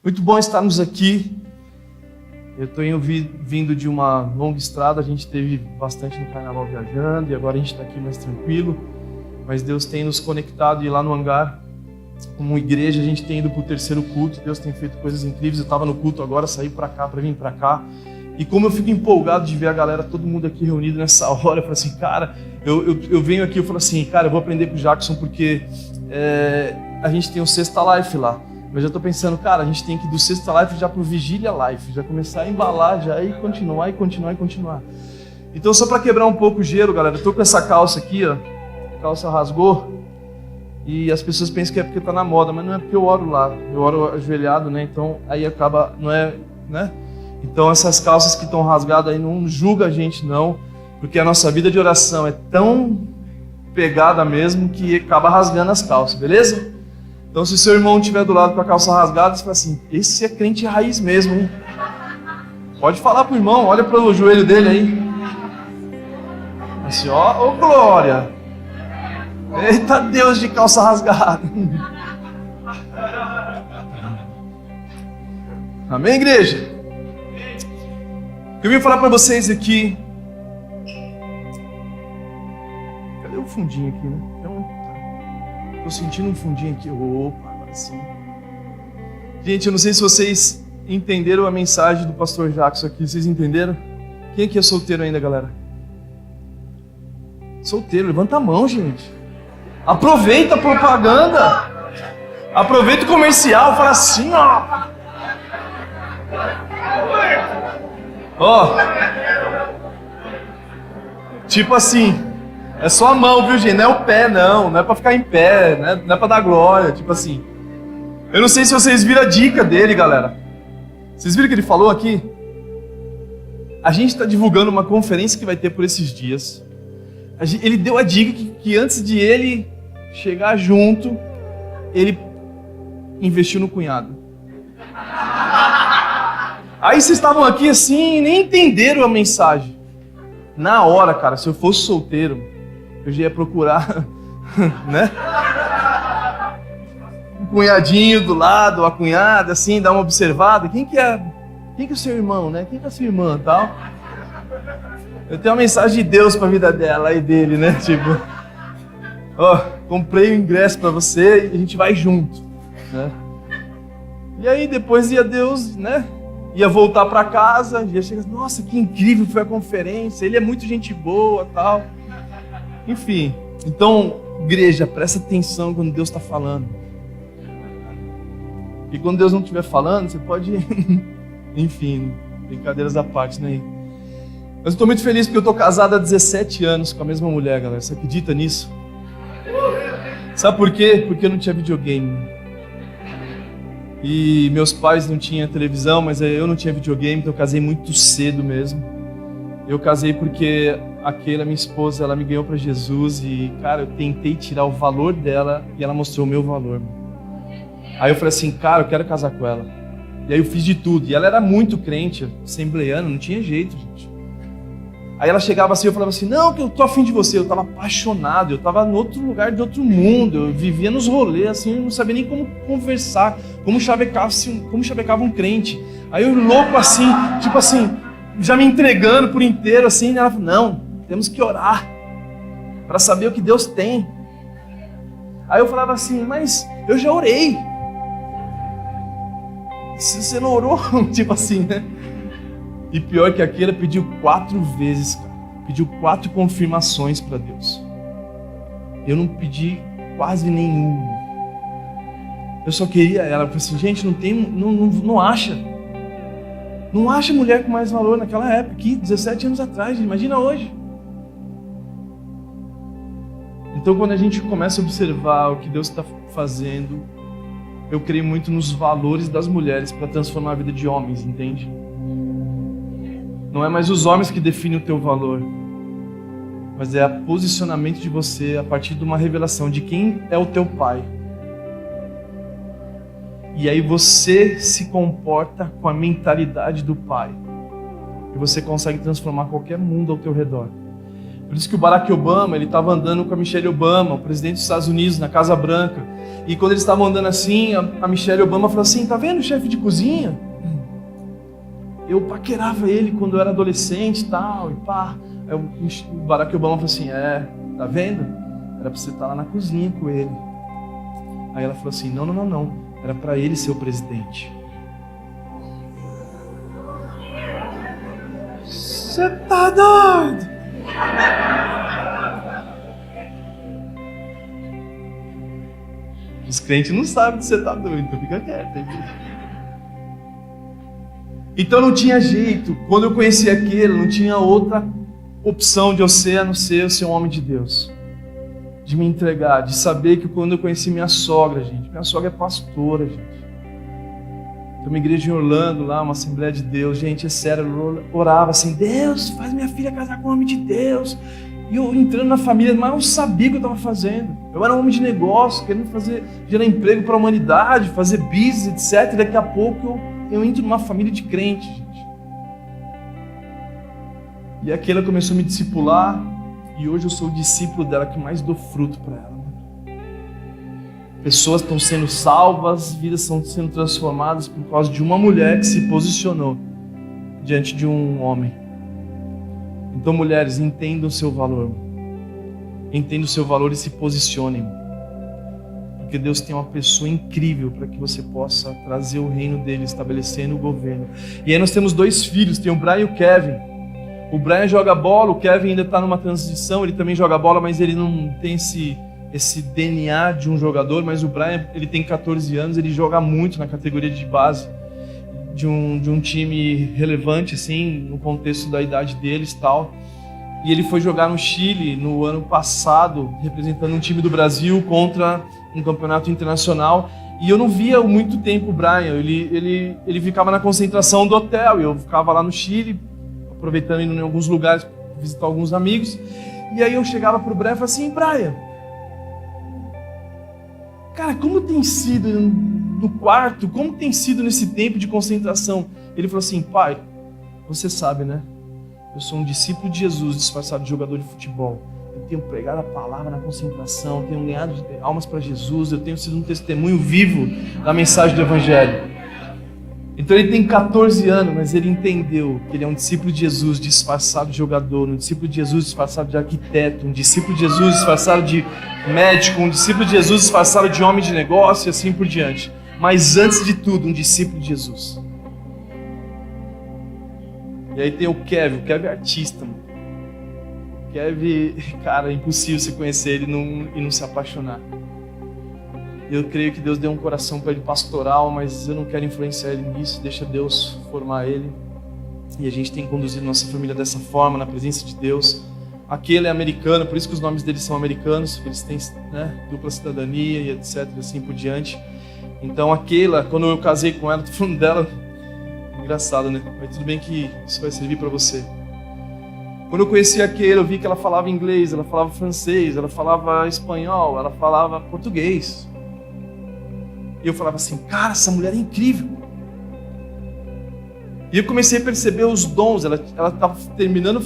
Muito bom estarmos aqui. Eu estou vindo de uma longa estrada, a gente esteve bastante no carnaval viajando e agora a gente está aqui mais tranquilo. Mas Deus tem nos conectado e lá no hangar, como igreja, a gente tem ido para o terceiro culto. Deus tem feito coisas incríveis. Eu estava no culto agora, saí para cá, para vir para cá. E como eu fico empolgado de ver a galera, todo mundo aqui reunido nessa hora, eu falo assim, cara, eu venho aqui, eu falo assim, cara, eu vou aprender com o Jackson porque a gente tem o Sexta Life lá. Mas eu tô pensando, cara, a gente tem que ir do Sexta Life já pro Vigília Life, já começar a embalar já e continuar. Então só para quebrar um pouco o gelo, galera, eu tô com essa calça aqui, ó, a calça rasgou e as pessoas pensam que é porque tá na moda, mas não é porque eu oro lá, eu oro ajoelhado, né, então aí acaba, não é, né? Então essas calças que estão rasgadas aí, não julga a gente não, porque a nossa vida de oração é tão pegada mesmo que acaba rasgando as calças, beleza? Então se o seu irmão estiver do lado com a calça rasgada, você fala assim, esse é crente raiz mesmo, hein? Pode falar pro irmão, olha pro joelho dele aí. Assim, ó, ô glória! Eita Deus de calça rasgada! Amém, igreja? O que eu vim falar para vocês aqui... Cadê o fundinho aqui, né? Tô sentindo um fundinho aqui. Opa, agora sim. Gente, eu não sei se vocês entenderam a mensagem do pastor Jackson aqui. Vocês entenderam? Quem aqui é solteiro ainda, galera? Solteiro, levanta a mão, gente. Aproveita a propaganda. Aproveita o comercial, fala assim, ó. Ó. Tipo assim, é só a mão, viu, gente? Não é o pé, não é pra ficar em pé, não é pra dar glória, tipo assim. Eu não sei se vocês viram a dica dele, galera. Vocês viram o que ele falou aqui? A gente está divulgando uma conferência que vai ter por esses dias. Ele deu a dica que antes de ele chegar junto, ele investiu no cunhado. Aí vocês estavam aqui assim e nem entenderam a mensagem. Na hora, cara, se eu fosse solteiro, eu já ia procurar, né? Um cunhadinho do lado, a cunhada, assim, dar uma observada. Quem que é o seu irmão, né? Quem que é a sua irmã, tal? Eu tenho uma mensagem de Deus para a vida dela e dele, né? Tipo, ó, comprei o ingresso para você e a gente vai junto, né? E aí depois ia Deus, né? Ia voltar para casa, ia chegar, nossa, que incrível foi a conferência, ele é muito gente boa, tal. Enfim, então, igreja, presta atenção quando Deus está falando. E quando Deus não estiver falando, você pode... Enfim, brincadeiras à parte, né? Mas eu estou muito feliz porque eu estou casado há 17 anos com a mesma mulher, galera. Você acredita nisso? Sabe por quê? Porque eu não tinha videogame. E meus pais não tinham televisão, mas eu não tinha videogame, então eu casei muito cedo mesmo. Eu casei porque a Keila, minha esposa, ela me ganhou para Jesus e, cara, eu tentei tirar o valor dela e ela mostrou o meu valor. Aí eu falei assim, cara, eu quero casar com ela. E aí eu fiz de tudo. E ela era muito crente, assembleana, não tinha jeito, gente. Aí ela chegava assim, eu falava assim, não, que eu tô afim de você. Eu tava apaixonado, eu tava em outro lugar de outro mundo, eu vivia nos rolês, assim, eu não sabia nem como conversar, como chavecava um crente. Aí eu louco assim, tipo assim, já me entregando por inteiro, assim, ela falou, não, temos que orar para saber o que Deus tem. Aí eu falava assim, mas eu já orei. Se você não orou, tipo assim, né? E pior que aquilo, ela pediu 4 vezes, cara. Pediu 4 confirmações para Deus. Eu não pedi quase nenhuma. Eu só queria ela. Eu falei assim, gente, não acha. Não acha mulher com mais valor naquela época, aqui, 17 anos atrás, imagina hoje. Então quando a gente começa a observar o que Deus está fazendo, eu creio muito nos valores das mulheres para transformar a vida de homens, entende? Não é mais os homens que definem o teu valor, mas é o posicionamento de você a partir de uma revelação de quem é o teu pai. E aí você se comporta com a mentalidade do pai. E você consegue transformar qualquer mundo ao teu redor. Por isso que o Barack Obama, ele estava andando com a Michelle Obama, o presidente dos Estados Unidos, na Casa Branca. E quando eles estavam andando assim, a Michelle Obama falou assim, tá vendo o chefe de cozinha? Eu paquerava ele quando eu era adolescente e tal, e pá. Aí o Barack Obama falou assim, tá vendo? Era pra você estar lá na cozinha com ele. Aí ela falou assim, não. Era pra ele ser o presidente. Você tá doido? Os crentes não sabem que você tá doido, então fica quieto. Então não tinha jeito. Quando eu conheci aquele, não tinha outra opção de eu ser, a não ser eu ser um homem de Deus. De me entregar, de saber que quando eu conheci minha sogra, minha sogra é pastora, gente. Tem uma igreja em Orlando lá, uma Assembleia de Deus, gente, é sério, eu orava assim, Deus, faz minha filha casar com um homem de Deus. E eu entrando na família, mas eu não sabia o que eu estava fazendo. Eu era um homem de negócio, querendo gerar emprego para a humanidade, fazer business, etc. E daqui a pouco eu entro numa família de crente, gente. E aquela começou a me discipular, e hoje eu sou o discípulo dela que mais dou fruto para ela. Pessoas estão sendo salvas, vidas estão sendo transformadas por causa de uma mulher que se posicionou diante de um homem. Então, mulheres, entendam o seu valor. Entendam o seu valor e se posicionem. Porque Deus tem uma pessoa incrível para que você possa trazer o reino dele, estabelecendo o governo. E aí nós temos 2 filhos, tem o Brian e o Kevin. O Brian joga bola, o Kevin ainda está numa transição, ele também joga bola, mas ele não tem esse DNA de um jogador. Mas o Brian, ele tem 14 anos, ele joga muito na categoria de base de um time relevante, assim, no contexto da idade deles e tal. E ele foi jogar no Chile no ano passado, representando um time do Brasil contra um campeonato internacional. E eu não via muito tempo o Brian, ele ficava na concentração do hotel, e eu ficava lá no Chile, aproveitando indo em alguns lugares, visitar alguns amigos. E aí eu chegava pro Brian e falava assim, Brian, cara, como tem sido no quarto, como tem sido nesse tempo de concentração? Ele falou assim, pai, você sabe, né? Eu sou um discípulo de Jesus disfarçado de jogador de futebol. Eu tenho pregado a palavra na concentração, tenho ganhado almas para Jesus, eu tenho sido um testemunho vivo da mensagem do Evangelho. Então ele tem 14 anos, mas ele entendeu que ele é um discípulo de Jesus disfarçado de jogador, um discípulo de Jesus disfarçado de arquiteto, um discípulo de Jesus disfarçado de médico, um discípulo de Jesus disfarçado de homem de negócio e assim por diante. Mas antes de tudo, um discípulo de Jesus. E aí tem o Kevin é artista, mano. O Kevin, cara, é impossível você conhecer ele e não se apaixonar. Eu creio que Deus deu um coração para ele pastoral, mas eu não quero influenciar ele nisso, deixa Deus formar ele. E a gente tem conduzido nossa família dessa forma, na presença de Deus. Aquele é americano, por isso que os nomes deles são americanos, eles têm, né, dupla cidadania e etc, assim por diante. Então aquela, quando eu casei com ela, tô falando dela, engraçado, né? Mas tudo bem que isso vai servir para você. Quando eu conheci aquele, eu vi que ela falava inglês, ela falava francês, ela falava espanhol, ela falava português. E eu falava assim, cara, essa mulher é incrível. E eu comecei a perceber os dons. Ela estava terminando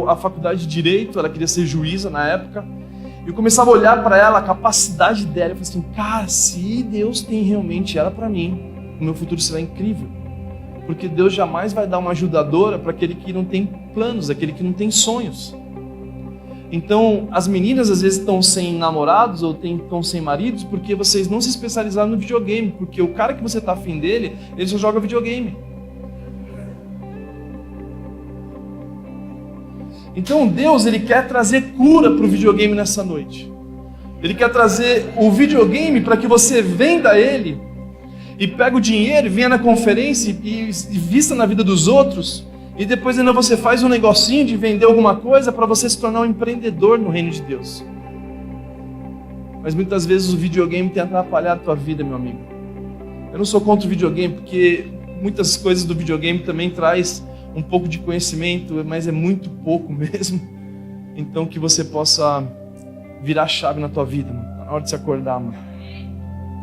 a faculdade de Direito, ela queria ser juíza na época. E eu começava a olhar para ela, a capacidade dela. Eu falei assim, cara, se Deus tem realmente ela para mim, o meu futuro será incrível. Porque Deus jamais vai dar uma ajudadora para aquele que não tem planos, aquele que não tem sonhos. Então, as meninas às vezes estão sem namorados ou estão sem maridos porque vocês não se especializaram no videogame. Porque o cara que você está afim dele, ele só joga videogame. Então Deus, ele quer trazer cura para o videogame nessa noite. Ele quer trazer o videogame para que você venda ele e pega o dinheiro e venha na conferência e vista na vida dos outros. E depois ainda você faz um negocinho de vender alguma coisa para você se tornar um empreendedor no reino de Deus. Mas muitas vezes o videogame tem atrapalhado a tua vida, meu amigo. Eu não sou contra o videogame, porque muitas coisas do videogame também traz um pouco de conhecimento, mas é muito pouco mesmo. Então que você possa virar a chave na tua vida, mano. Tá na hora de se acordar, mano.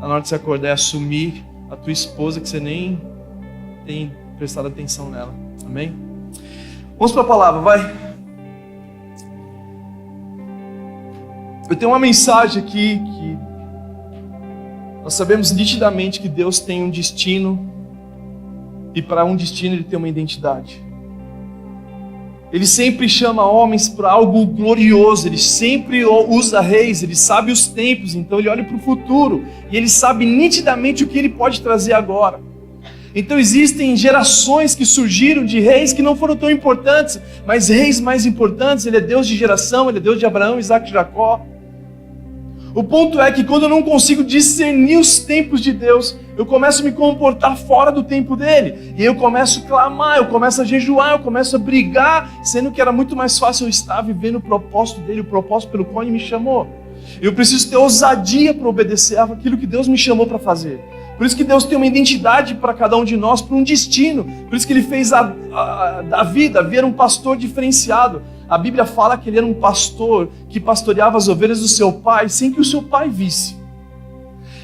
Tá na hora de se acordar e assumir a tua esposa que você nem tem prestado atenção nela. Amém? Vamos para a palavra, vai. Eu tenho uma mensagem aqui que Nós sabemos nitidamente que Deus tem um destino, e para um destino Ele tem uma identidade. Ele sempre chama homens para algo glorioso, Ele sempre usa reis, Ele sabe os tempos, então Ele olha para o futuro, e Ele sabe nitidamente o que Ele pode trazer agora. Então existem gerações que surgiram de reis que não foram tão importantes, mas reis mais importantes. Ele é Deus de geração, Ele é Deus de Abraão, Isaac e Jacó. O ponto é que quando eu não consigo discernir os tempos de Deus, eu começo a me comportar fora do tempo dele. E eu começo a clamar, eu começo a jejuar, eu começo a brigar, sendo que era muito mais fácil eu estar vivendo o propósito dele, o propósito pelo qual ele me chamou. Eu preciso ter ousadia para obedecer aquilo que Deus me chamou para fazer. Por isso que Deus tem uma identidade para cada um de nós, para um destino. Por isso que Ele fez Davi. Davi era um pastor diferenciado. A Bíblia fala que ele era um pastor que pastoreava as ovelhas do seu pai sem que o seu pai visse.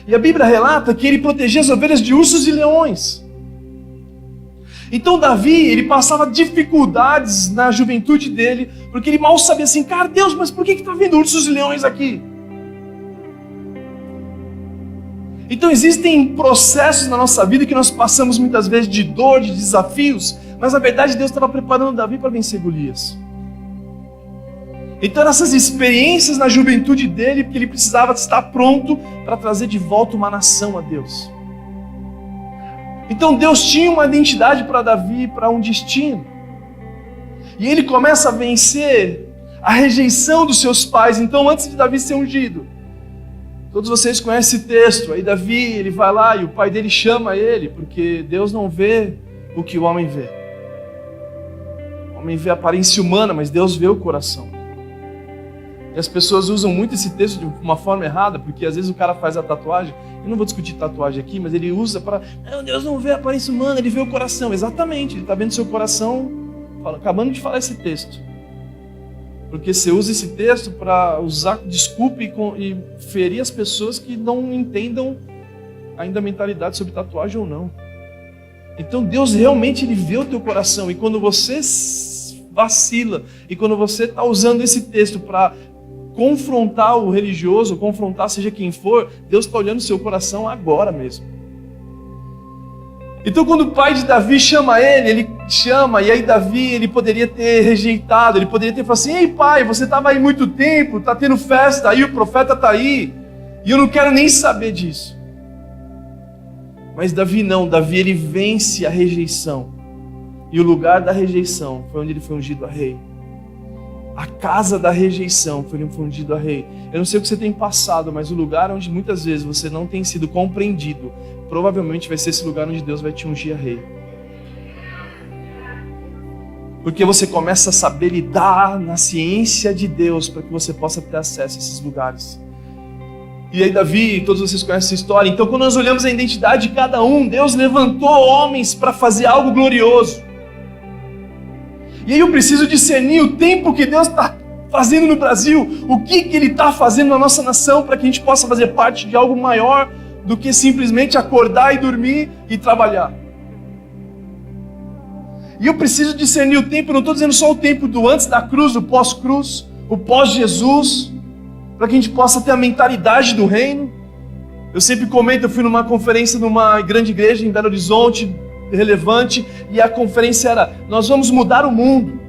E a Bíblia relata que ele protegia as ovelhas de ursos e leões. Então Davi, ele passava dificuldades na juventude dele, porque ele mal sabia assim, cara, Deus, mas por que está vindo ursos e leões aqui? Então existem processos na nossa vida que nós passamos muitas vezes de dor, de desafios, mas na verdade Deus estava preparando Davi para vencer Golias. Então nessas experiências na juventude dele, porque ele precisava estar pronto para trazer de volta uma nação a Deus. Então Deus tinha uma identidade para Davi, para um destino. E ele começa a vencer a rejeição dos seus pais. Então antes de Davi ser ungido, todos vocês conhecem esse texto. Aí Davi, ele vai lá e o pai dele chama ele, porque Deus não vê o que o homem vê. O homem vê a aparência humana, mas Deus vê o coração. E as pessoas usam muito esse texto de uma forma errada, porque às vezes o cara faz a tatuagem, eu não vou discutir tatuagem aqui, mas ele usa para, não, Deus não vê a aparência humana, Ele vê o coração. Exatamente, Ele está vendo seu coração, acabando de falar esse texto. Porque você usa esse texto para usar desculpa e ferir as pessoas que não entendam ainda a mentalidade sobre tatuagem ou não. Então Deus realmente Ele vê o teu coração. E quando você vacila, e quando você está usando esse texto para confrontar o religioso, confrontar seja quem for, Deus está olhando o seu coração agora mesmo. Então quando o pai de Davi chama ele chama, e aí Davi, ele poderia ter rejeitado, ele poderia ter falado assim, ei pai, você estava aí muito tempo, está tendo festa aí, o profeta está aí, e eu não quero nem saber disso. Mas Davi não, Davi ele vence a rejeição, e o lugar da rejeição foi onde ele foi ungido a rei. A casa da rejeição foi ungido a rei. Eu não sei o que você tem passado, mas o lugar onde muitas vezes você não tem sido compreendido, provavelmente vai ser esse lugar onde Deus vai te ungir a rei. Porque você começa a saber lidar na ciência de Deus para que você possa ter acesso a esses lugares. E aí Davi, todos vocês conhecem essa história. Então quando nós olhamos a identidade de cada um, Deus levantou homens para fazer algo glorioso. E aí eu preciso discernir o tempo que Deus está fazendo no Brasil, o que Ele está fazendo na nossa nação para que a gente possa fazer parte de algo maior do que simplesmente acordar e dormir e trabalhar. E eu preciso discernir o tempo, não estou dizendo só o tempo do antes da cruz, do pós-cruz, o pós-Jesus, para que a gente possa ter a mentalidade do reino. Eu sempre comento, eu fui numa conferência numa grande igreja em Belo Horizonte, relevante, e a conferência era, nós vamos mudar o mundo.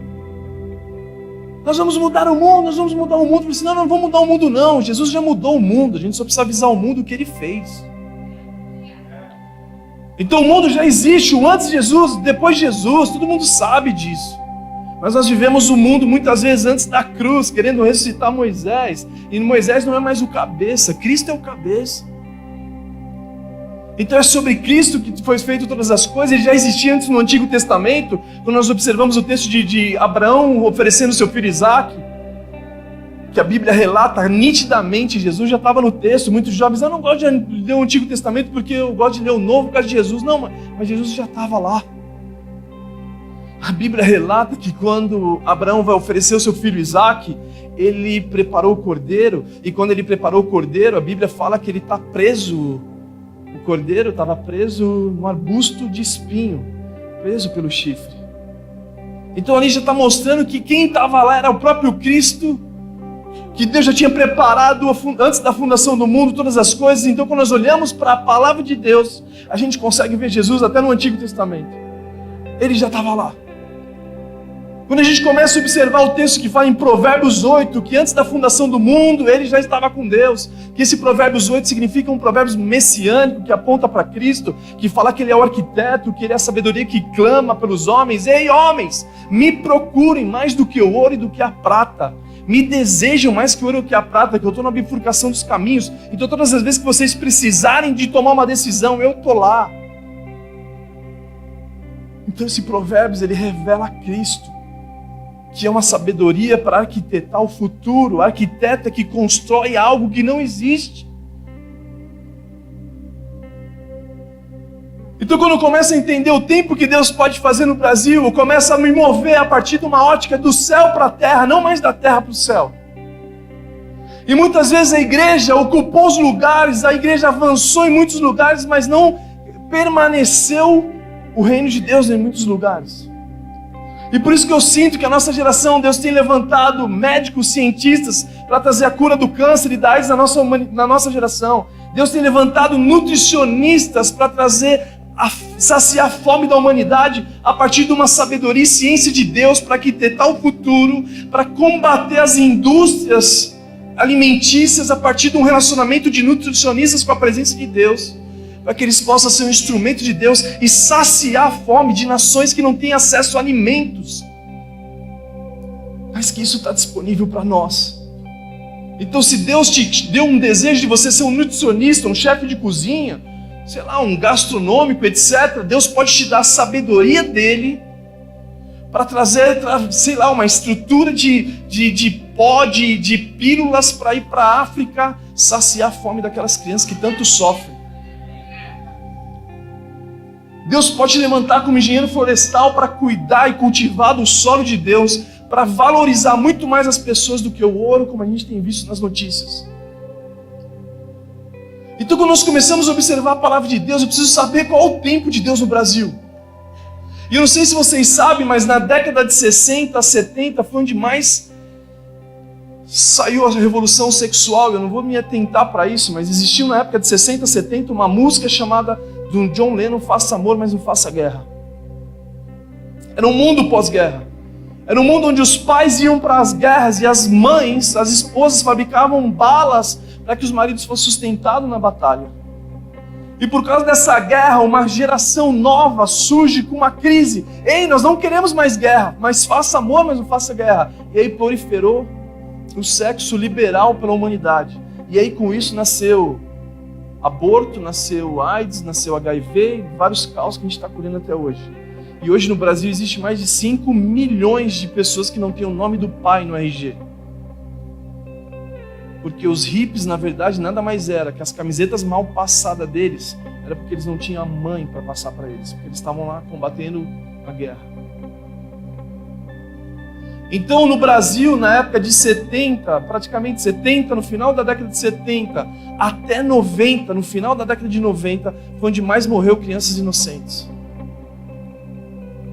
Nós vamos mudar o mundo, nós vamos mudar o mundo. Eu falei assim, não vamos mudar o mundo não, Jesus já mudou o mundo, a gente só precisa avisar o mundo o que Ele fez. Então o mundo já existe, o antes de Jesus, depois de Jesus, todo mundo sabe disso. Mas nós vivemos o mundo muitas vezes antes da cruz, querendo ressuscitar Moisés, e Moisés não é mais o cabeça, Cristo é o cabeça. Então é sobre Cristo que foi feito todas as coisas. Ele já existia antes no Antigo Testamento, quando nós observamos o texto de Abraão oferecendo seu filho Isaac, que a Bíblia relata nitidamente, Jesus já estava no texto. Muitos jovens, eu não gosto de ler o Antigo Testamento porque eu gosto de ler o Novo por causa de Jesus. Não, mas Jesus já estava lá. A Bíblia relata que quando Abraão vai oferecer o seu filho Isaac, ele preparou o cordeiro, e quando ele preparou o cordeiro, a Bíblia fala que ele está preso. O cordeiro estava preso num arbusto de espinho, preso pelo chifre. Então ali já está mostrando que quem estava lá era o próprio Cristo, que Deus já tinha preparado antes da fundação do mundo todas as coisas. Então, quando nós olhamos para a palavra de Deus, a gente consegue ver Jesus até no Antigo Testamento. Ele já estava lá. Quando a gente começa a observar o texto que fala em Provérbios 8, que antes da fundação do mundo, ele já estava com Deus, que esse Provérbios 8 significa um provérbio messiânico, que aponta para Cristo, que fala que ele é o arquiteto, que ele é a sabedoria que clama pelos homens. Ei, homens, me procurem mais do que o ouro e do que a prata. Me desejam mais que o ouro e que a prata, que eu estou na bifurcação dos caminhos. Então todas as vezes que vocês precisarem de tomar uma decisão, eu estou lá. Então esse Provérbios, ele revela Cristo, que é uma sabedoria para arquitetar o futuro. O arquiteto é que constrói algo que não existe. Então, quando eu começo a entender o tempo que Deus pode fazer no Brasil, eu começo a me mover a partir de uma ótica do céu para a terra, não mais da terra para o céu. E muitas vezes a igreja ocupou os lugares, a igreja avançou em muitos lugares, mas não permaneceu o reino de Deus em muitos lugares. E por isso que eu sinto que a nossa geração, Deus tem levantado médicos, cientistas para trazer a cura do câncer e da AIDS na nossa geração. Deus tem levantado nutricionistas para saciar a fome da humanidade a partir de uma sabedoria e ciência de Deus para arquitetar o futuro, para combater as indústrias alimentícias a partir de um relacionamento de nutricionistas com a presença de Deus, para que eles possam ser um instrumento de Deus e saciar a fome de nações que não têm acesso a alimentos, mas que isso está disponível para nós. Então, se Deus te deu um desejo de você ser um nutricionista, um chefe de cozinha, sei lá, um gastronômico, etc., Deus pode te dar a sabedoria dele para trazer, sei lá, uma estrutura de pó, de pílulas para ir para a África, saciar a fome daquelas crianças que tanto sofrem. Deus pode te levantar como engenheiro florestal para cuidar e cultivar do solo de Deus, para valorizar muito mais as pessoas do que o ouro, como a gente tem visto nas notícias. Então, quando nós começamos a observar a palavra de Deus, eu preciso saber qual é o tempo de Deus no Brasil. E eu não sei se vocês sabem, mas na década de 60, 70, foi onde mais saiu a revolução sexual. Eu não vou me atentar para isso, mas existiu na época de 60, 70 uma música chamada do John Lennon, Faça Amor, mas não faça guerra. Era um mundo pós-guerra. Era um mundo onde os pais iam para as guerras e as mães, as esposas, fabricavam balas para que os maridos fossem sustentados na batalha. E por causa dessa guerra, uma geração nova surge com uma crise. Ei, nós não queremos mais guerra, mas faça amor, mas não faça guerra. E aí proliferou o sexo liberal pela humanidade. E aí com isso nasceu aborto, nasceu AIDS, nasceu HIV, vários caos que a gente está colhendo até hoje. E hoje no Brasil existe mais de 5 milhões de pessoas que não têm o nome do pai no RG. Porque os hippies, na verdade, nada mais era que as camisetas mal passadas deles era porque eles não tinham a mãe para passar para eles, porque eles estavam lá combatendo a guerra. Então, no Brasil, na época de 70, praticamente 70, no final da década de 70, até 90, no final da década de 90, foi onde mais morreu crianças inocentes.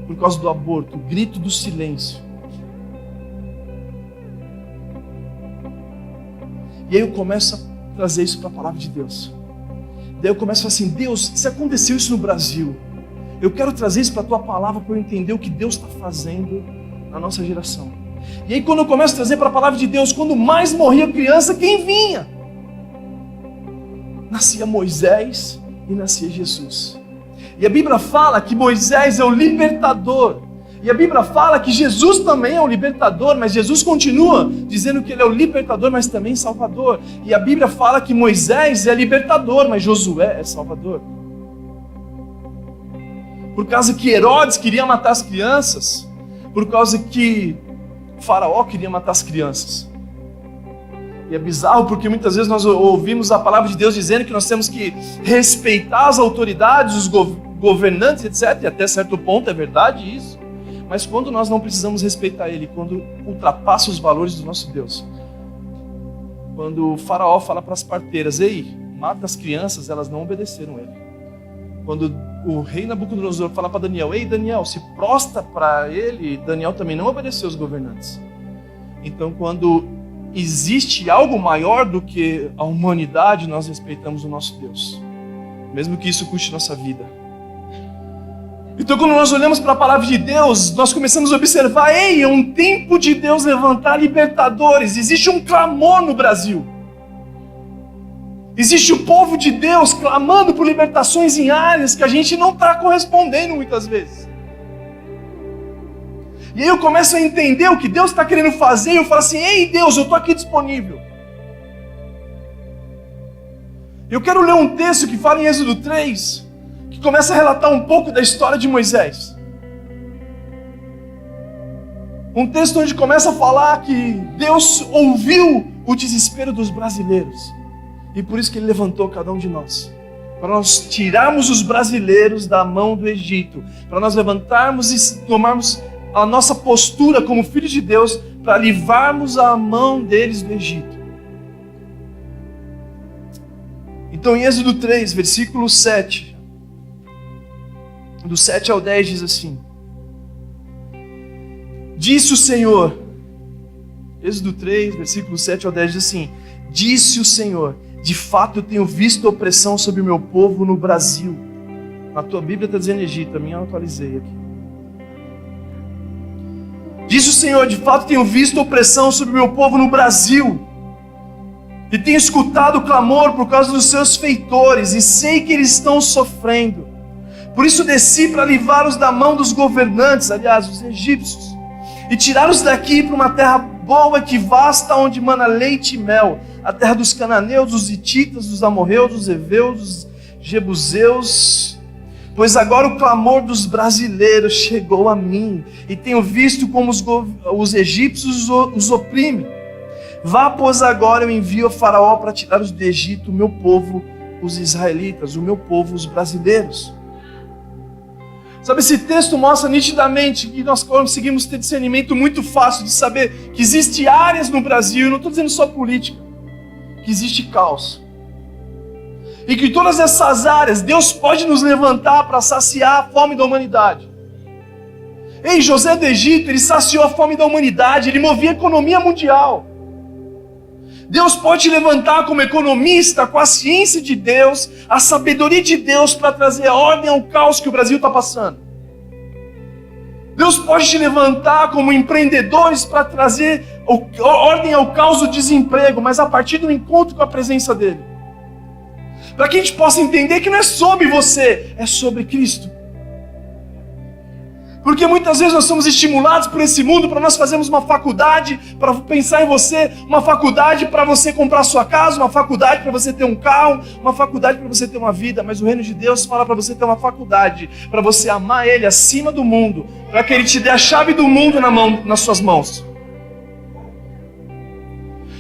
Por causa do aborto, o grito do silêncio. E aí eu começo a trazer isso para a palavra de Deus. Daí eu começo a falar assim, Deus, se aconteceu isso no Brasil, eu quero trazer isso para a tua palavra para eu entender o que Deus está fazendo na nossa geração. E aí quando eu começo a trazer para a palavra de Deus, quando mais morria criança, quem vinha? Nascia Moisés e nascia Jesus. E a Bíblia fala que Moisés é o libertador. E a Bíblia fala que Jesus também é o libertador, mas Jesus continua dizendo que ele é o libertador, mas também salvador. E a Bíblia fala que Moisés é libertador, mas Josué é salvador. Por causa que Herodes queria matar as crianças, por causa que Faraó queria matar as crianças. E é bizarro porque muitas vezes nós ouvimos a palavra de Deus dizendo que nós temos que respeitar as autoridades, os governantes, etc. E até certo ponto é verdade isso. Mas quando nós não precisamos respeitar ele, quando ultrapassa os valores do nosso Deus. Quando o Faraó fala para as parteiras, ei, mata as crianças, elas não obedeceram ele. Quando o rei Nabucodonosor fala para Daniel, ei Daniel, se prostra para ele, Daniel também não obedeceu os governantes. Então quando existe algo maior do que a humanidade, nós respeitamos o nosso Deus, mesmo que isso custe nossa vida. Então, quando nós olhamos para a palavra de Deus, nós começamos a observar, é um tempo de Deus levantar libertadores. Existe um clamor no Brasil. Existe o povo de Deus clamando por libertações em áreas que a gente não está correspondendo muitas vezes. E aí eu começo a entender o que Deus está querendo fazer, e eu falo assim, ei Deus, eu estou aqui disponível. Eu quero ler um texto que fala em Êxodo 3, que começa a relatar um pouco da história de Moisés. Um texto onde começa a falar que Deus ouviu o desespero dos brasileiros. E por isso que Ele levantou cada um de nós. Para nós tirarmos os brasileiros da mão do Egito. Para nós levantarmos e tomarmos a nossa postura como filhos de Deus. Para livrarmos a mão deles do Egito. Então em Êxodo 3, versículo 7. Do 7 ao 10 diz assim. Disse o Senhor. Êxodo 3, versículo 7 ao 10 diz assim. Disse o Senhor. De fato eu tenho visto opressão sobre o meu povo no Brasil. Na tua Bíblia está dizendo Egito, a minha eu atualizei aqui. Disse o Senhor, de fato tenho visto opressão sobre o meu povo no Brasil. E tenho escutado o clamor por causa dos seus feitores, e sei que eles estão sofrendo. Por isso desci para livrá-los da mão dos governantes, aliás, os egípcios, e tirá-los daqui para uma terra boa e vasta, onde mana leite e mel, a terra dos cananeus, dos hititas, dos amorreus, dos heveus, dos jebuseus. Pois agora o clamor dos brasileiros chegou a mim, e tenho visto como os egípcios os oprimem. Vá, pois agora eu envio a Faraó para tirar-os do Egito, o meu povo, os israelitas, o meu povo, os brasileiros. Sabe, esse texto mostra nitidamente que nós conseguimos ter discernimento muito fácil de saber que existem áreas no Brasil, e não estou dizendo só política, que existe caos. E que todas essas áreas, Deus pode nos levantar para saciar a fome da humanidade. Ei, José do Egito, ele saciou a fome da humanidade, ele movia a economia mundial. Deus pode te levantar como economista, com a ciência de Deus, a sabedoria de Deus para trazer ordem ao caos que o Brasil está passando. Deus pode te levantar como empreendedores para trazer ordem ao caos do desemprego, mas a partir do encontro com a presença dEle. Para que a gente possa entender que não é sobre você, é sobre Cristo. Porque muitas vezes nós somos estimulados por esse mundo para nós fazermos uma faculdade para pensar em você, uma faculdade para você comprar sua casa, uma faculdade para você ter um carro, uma faculdade para você ter uma vida, mas o reino de Deus fala para você ter uma faculdade, para você amar Ele acima do mundo, para que Ele te dê a chave do mundo nas suas mãos.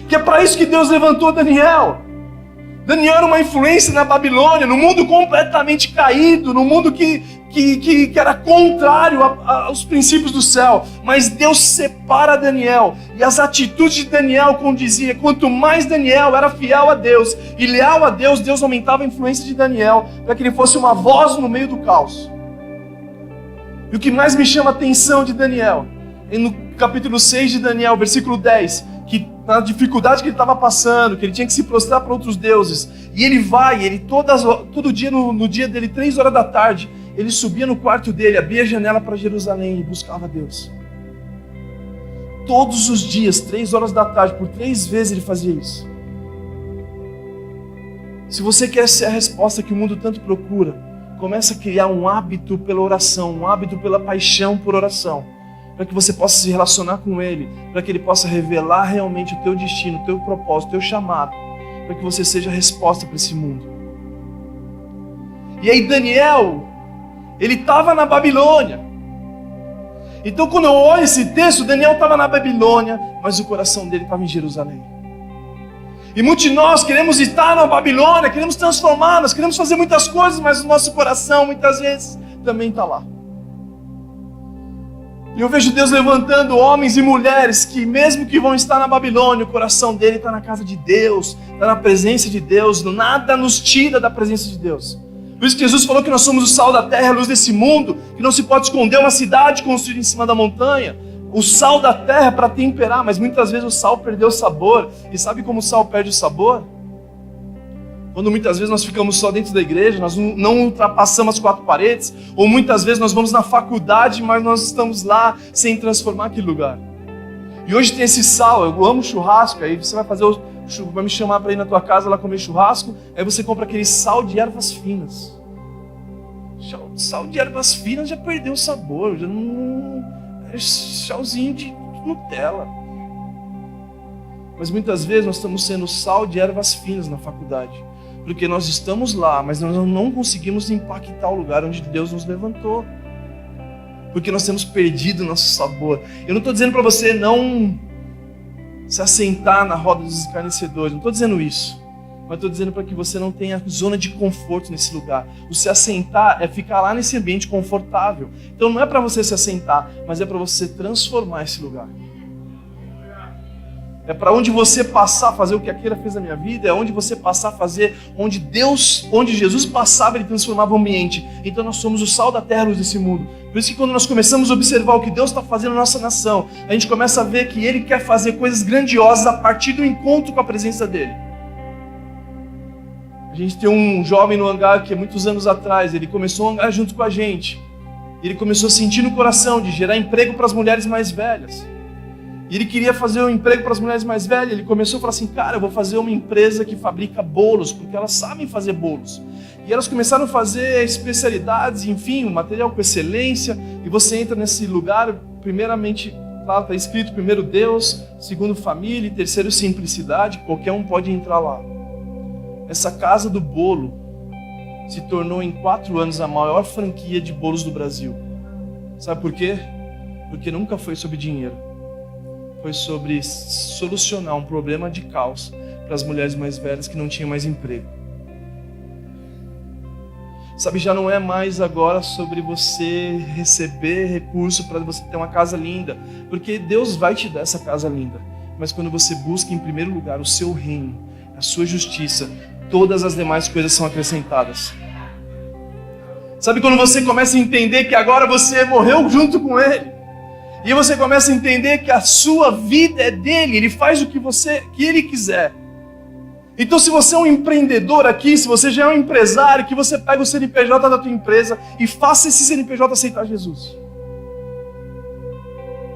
Que é para isso que Deus levantou Daniel. Daniel era uma influência na Babilônia, no mundo completamente caído, no mundo que era contrário aos princípios do céu. Mas Deus separa Daniel, e as atitudes de Daniel condizia. Quanto mais Daniel era fiel a Deus e leal a Deus, Deus aumentava a influência de Daniel, para que ele fosse uma voz no meio do caos. E o que mais me chama a atenção de Daniel, no capítulo 6 de Daniel, versículo 10, que na dificuldade que ele estava passando, que ele tinha que se prostrar para outros deuses, e ele todo dia, no dia dele, 3 horas da tarde, ele subia no quarto dele, abria a janela para Jerusalém e buscava Deus. Todos os dias, 3 horas da tarde, por 3 vezes ele fazia isso. Se você quer ser a resposta que o mundo tanto procura, comece a criar um hábito pela oração, um hábito pela paixão por oração, para que você possa se relacionar com Ele, para que Ele possa revelar realmente o teu destino, o teu propósito, o teu chamado, para que você seja a resposta para esse mundo. E aí Daniel, ele estava na Babilônia. Então quando eu olho esse texto, Daniel estava na Babilônia, mas o coração dele estava em Jerusalém. E muitos de nós queremos estar na Babilônia, queremos transformar, nós queremos fazer muitas coisas, mas o nosso coração muitas vezes também está lá. E eu vejo Deus levantando homens e mulheres que mesmo que vão estar na Babilônia, o coração dele está na casa de Deus, está na presença de Deus, nada nos tira da presença de Deus. Por isso que Jesus falou que nós somos o sal da terra, a luz desse mundo, que não se pode esconder uma cidade construída em cima da montanha. O sal da terra é para temperar, mas muitas vezes o sal perdeu o sabor. E sabe como o sal perde o sabor? Quando muitas vezes nós ficamos só dentro da igreja, nós não ultrapassamos as 4 paredes, ou muitas vezes nós vamos na faculdade, mas nós estamos lá sem transformar aquele lugar. E hoje tem esse sal, eu amo churrasco, aí você vai me chamar para ir na tua casa lá comer churrasco, aí você compra aquele sal de ervas finas. Sal de ervas finas já perdeu o sabor, já não é salzinho de Nutella. Mas muitas vezes nós estamos sendo sal de ervas finas na faculdade, porque nós estamos lá, mas nós não conseguimos impactar o lugar onde Deus nos levantou, porque nós temos perdido o nosso sabor. Eu não estou dizendo para você não se assentar na roda dos escarnecedores, não estou dizendo isso, mas estou dizendo para que você não tenha zona de conforto nesse lugar. O se assentar é ficar lá nesse ambiente confortável. Então não é para você se assentar, mas é para você transformar esse lugar. É para onde você passar a fazer o que a Keira fez na minha vida, é onde você passar a fazer, onde Jesus passava, Ele transformava o ambiente. Então nós somos o sal da terra, luz desse mundo. Por isso que quando nós começamos a observar o que Deus está fazendo na nossa nação, a gente começa a ver que Ele quer fazer coisas grandiosas a partir do encontro com a presença dEle. A gente tem um jovem no hangar que muitos anos atrás, ele começou a hangar junto com a gente. Ele começou a sentir no coração de gerar emprego para as mulheres mais velhas. E ele queria fazer um emprego para as mulheres mais velhas. Ele começou a falar assim, cara, eu vou fazer uma empresa que fabrica bolos, porque elas sabem fazer bolos. E elas começaram a fazer especialidades, enfim, um material com excelência. E você entra nesse lugar, primeiramente, lá está escrito, primeiro Deus, segundo família e terceiro simplicidade. Qualquer um pode entrar lá. Essa casa do bolo se tornou em 4 anos a maior franquia de bolos do Brasil. Sabe por quê? Porque nunca foi sobre dinheiro. Foi sobre solucionar um problema de caos para as mulheres mais velhas que não tinham mais emprego. Sabe, já não é mais agora sobre você receber recurso para você ter uma casa linda, porque Deus vai te dar essa casa linda. Mas quando você busca em primeiro lugar o seu reino, a sua justiça, todas as demais coisas são acrescentadas. Sabe quando você começa a entender que agora você morreu junto com Ele? E você começa a entender que a sua vida é dele, ele faz o que ele quiser. Então se você é um empreendedor aqui, se você já é um empresário, que você pega o CNPJ da tua empresa e faça esse CNPJ aceitar Jesus.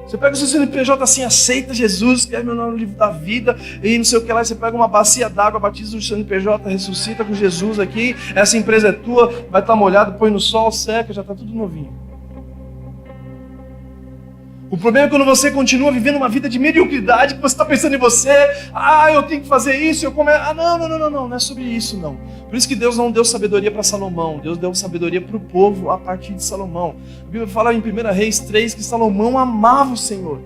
Você pega o seu CNPJ assim, aceita Jesus, escreve meu nome no livro da vida, e não sei o que lá, você pega uma bacia d'água, batiza o CNPJ, ressuscita com Jesus aqui, essa empresa é tua, vai estar molhado, põe no sol, seca, já está tudo novinho. O problema é quando você continua vivendo uma vida de mediocridade, que você está pensando em você, eu tenho que fazer isso, não é sobre isso não. Por isso que Deus não deu sabedoria para Salomão, Deus deu sabedoria para o povo a partir de Salomão. A Bíblia fala em 1 Reis 3 que Salomão amava o Senhor.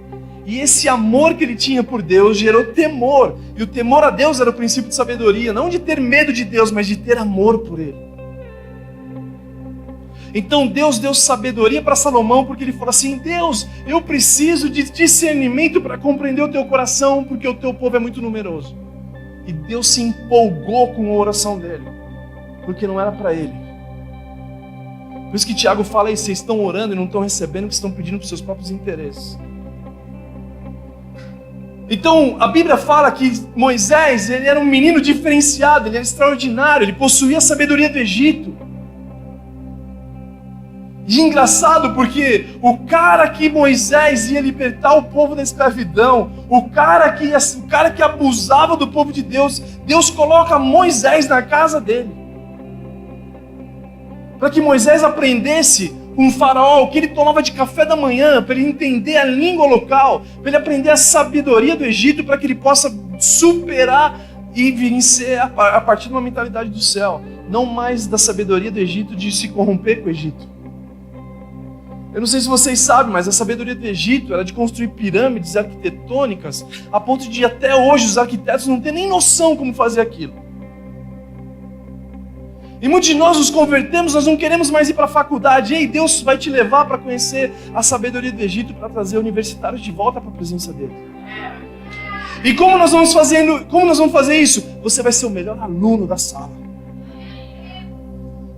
E esse amor que ele tinha por Deus gerou temor. E o temor a Deus era o princípio de sabedoria, não de ter medo de Deus, mas de ter amor por Ele. Então Deus deu sabedoria para Salomão, porque ele falou assim, Deus, eu preciso de discernimento para compreender o teu coração, porque o teu povo é muito numeroso. E Deus se empolgou com a oração dele, porque não era para ele. Por isso que Tiago fala aí, vocês estão orando e não estão recebendo, porque estão pedindo para os seus próprios interesses. Então a Bíblia fala que Moisés, ele era um menino diferenciado, ele era extraordinário, ele possuía a sabedoria do Egito. E engraçado porque o cara que Moisés ia libertar o povo da escravidão, o cara que abusava do povo de Deus, Deus coloca Moisés na casa dele. Para que Moisés aprendesse com o faraó o que ele tomava de café da manhã, para ele entender a língua local, para ele aprender a sabedoria do Egito, para que ele possa superar e vencer a partir de uma mentalidade do céu. Não mais da sabedoria do Egito de se corromper com o Egito. Eu não sei se vocês sabem, mas a sabedoria do Egito era de construir pirâmides arquitetônicas a ponto de até hoje os arquitetos não terem nem noção como fazer aquilo. E muitos de nós nos convertemos, nós não queremos mais ir para a faculdade. Ei, Deus vai te levar para conhecer a sabedoria do Egito, para trazer universitários de volta para a presença dele. E como nós vamos fazer isso? Você vai ser o melhor aluno da sala.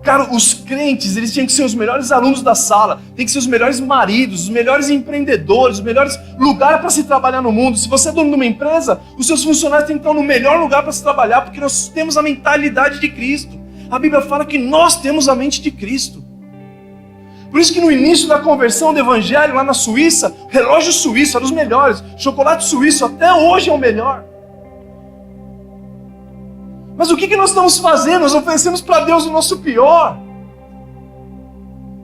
Cara, os crentes, eles tinham que ser os melhores alunos da sala, tem que ser os melhores maridos, os melhores empreendedores, os melhores lugares para se trabalhar no mundo. Se você é dono de uma empresa, os seus funcionários têm que estar no melhor lugar para se trabalhar, porque nós temos a mentalidade de Cristo. A Bíblia fala que nós temos a mente de Cristo. Por isso que no início da conversão do Evangelho, lá na Suíça, relógio suíço era dos melhores, chocolate suíço até hoje é o melhor. Mas o que nós estamos fazendo? Nós oferecemos para Deus o nosso pior.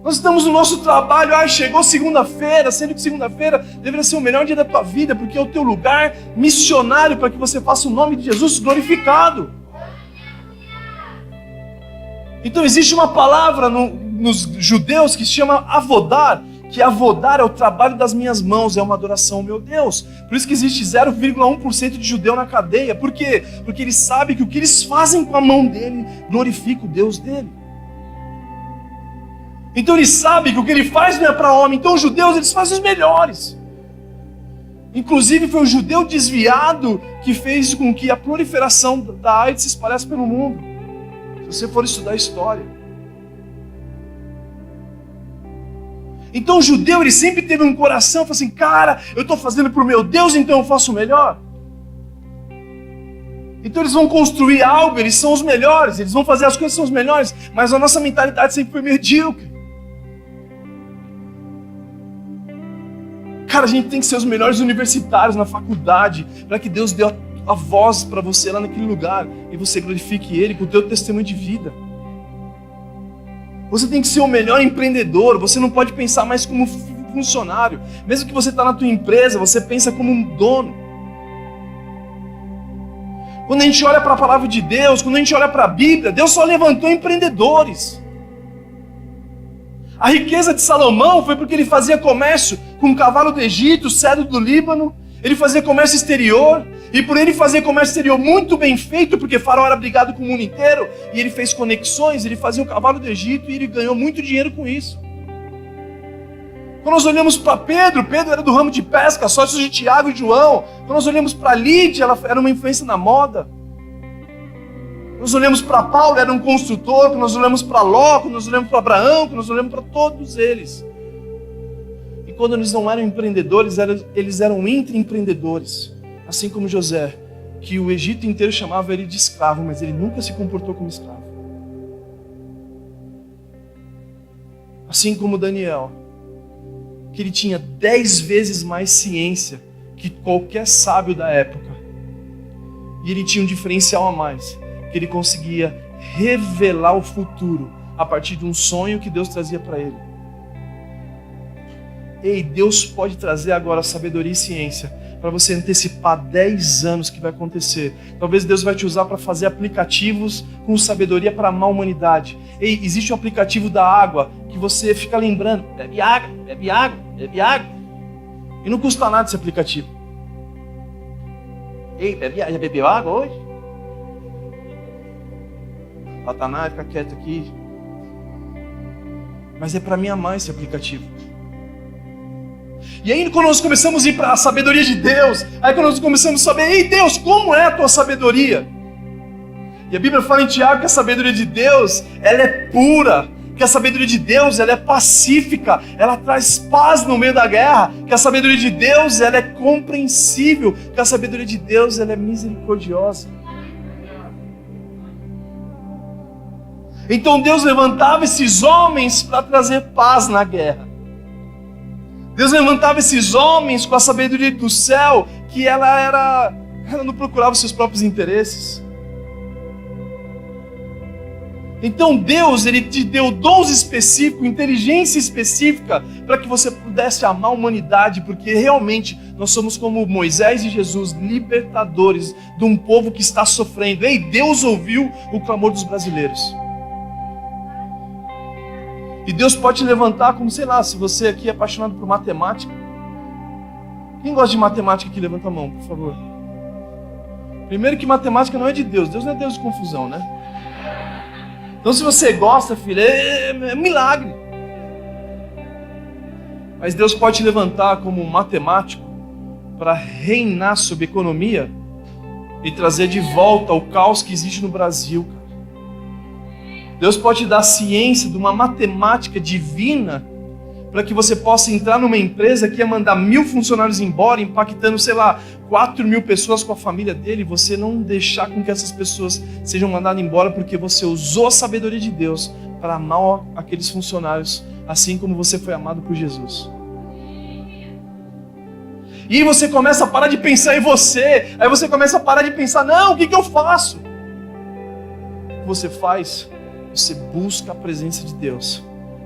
Nós estamos no nosso trabalho, chegou segunda-feira, sendo que segunda-feira deveria ser o melhor dia da tua vida, porque é o teu lugar missionário para que você faça o nome de Jesus glorificado. Então existe uma palavra nos judeus que se chama avodar, que avodar é o trabalho das minhas mãos, é uma adoração ao meu Deus. Por isso que existe 0,1% de judeu na cadeia. Por quê? Porque eles sabem que o que eles fazem com a mão dele glorifica o Deus dele. Então eles sabem que o que ele faz não é para homem. Então os judeus, eles fazem os melhores. Inclusive foi o judeu desviado que fez com que a proliferação da AIDS se espalhasse pelo mundo. Se você for estudar a história. Então o judeu, ele sempre teve um coração, falou assim, cara, eu estou fazendo para o meu Deus, então eu faço o melhor. Então eles vão construir algo, eles são os melhores, eles vão fazer as coisas que são os melhores, mas a nossa mentalidade sempre foi medíocre. Cara, a gente tem que ser os melhores universitários na faculdade, para que Deus dê a voz para você lá naquele lugar, e você glorifique Ele com o teu testemunho de vida. Você tem que ser o melhor empreendedor, você não pode pensar mais como funcionário. Mesmo que você está na tua empresa, você pensa como um dono. Quando a gente olha para a palavra de Deus, quando a gente olha para a Bíblia, Deus só levantou empreendedores. A riqueza de Salomão foi porque ele fazia comércio com o cavalo do Egito, o cedro do Líbano, ele fazia comércio exterior, e por ele fazer comércio exterior muito bem feito, porque Faraó era brigado com o mundo inteiro, e ele fez conexões, ele fazia o cavalo do Egito, e ele ganhou muito dinheiro com isso. Quando nós olhamos para Pedro era do ramo de pesca, sócio de Tiago e João. Quando nós olhamos para Lídia, ela era uma influência na moda. Quando nós olhamos para Paulo, era um construtor. Quando nós olhamos para Ló, quando nós olhamos para Abraão, quando nós olhamos para todos eles. E quando eles não eram empreendedores, eles eram intraempreendedores. Assim como José, que o Egito inteiro chamava ele de escravo, mas ele nunca se comportou como escravo. Assim como Daniel, que ele tinha 10 vezes mais ciência que qualquer sábio da época. E ele tinha um diferencial a mais, que ele conseguia revelar o futuro a partir de um sonho que Deus trazia para ele. Ei, Deus pode trazer agora sabedoria e ciência para você antecipar 10 anos que vai acontecer. Talvez Deus vai te usar para fazer aplicativos com sabedoria para amar a humanidade. Ei, existe um aplicativo da água que você fica lembrando, bebe água, bebe água, bebe água. E não custa nada esse aplicativo. Ei, já bebeu água hoje? Satanás, fica quieto aqui. Mas é para mim amar esse aplicativo. E aí quando nós começamos a ir para a sabedoria de Deus, aí quando nós começamos a saber, ei Deus, como é a tua sabedoria? E a Bíblia fala em Tiago que a sabedoria de Deus, ela é pura, que a sabedoria de Deus, ela é pacífica, ela traz paz no meio da guerra, que a sabedoria de Deus, ela é compreensível, que a sabedoria de Deus, ela é misericordiosa. Então Deus levantava esses homens para trazer paz na guerra. Deus levantava esses homens com a sabedoria do céu, que ela não procurava os seus próprios interesses. Então Deus, Ele te deu dons específicos, inteligência específica, para que você pudesse amar a humanidade, porque realmente nós somos como Moisés e Jesus, libertadores de um povo que está sofrendo. Ei, Deus ouviu o clamor dos brasileiros. E Deus pode te levantar como, sei lá, se você aqui é apaixonado por matemática. Quem gosta de matemática aqui, levanta a mão, por favor. Primeiro que matemática não é de Deus. Deus não é Deus de confusão, né? Então se você gosta, filho, é um milagre. Mas Deus pode te levantar como um matemático para reinar sobre a economia e trazer de volta o caos que existe no Brasil, cara. Deus pode te dar ciência de uma matemática divina para que você possa entrar numa empresa que ia mandar 1.000 funcionários embora, impactando, 4.000 pessoas com a família dele, e você não deixar com que essas pessoas sejam mandadas embora porque você usou a sabedoria de Deus para amar aqueles funcionários, assim como você foi amado por Jesus. E você começa a parar de pensar em você, aí você começa a parar de pensar, não, o que eu faço? O que você faz? Você busca a presença de Deus,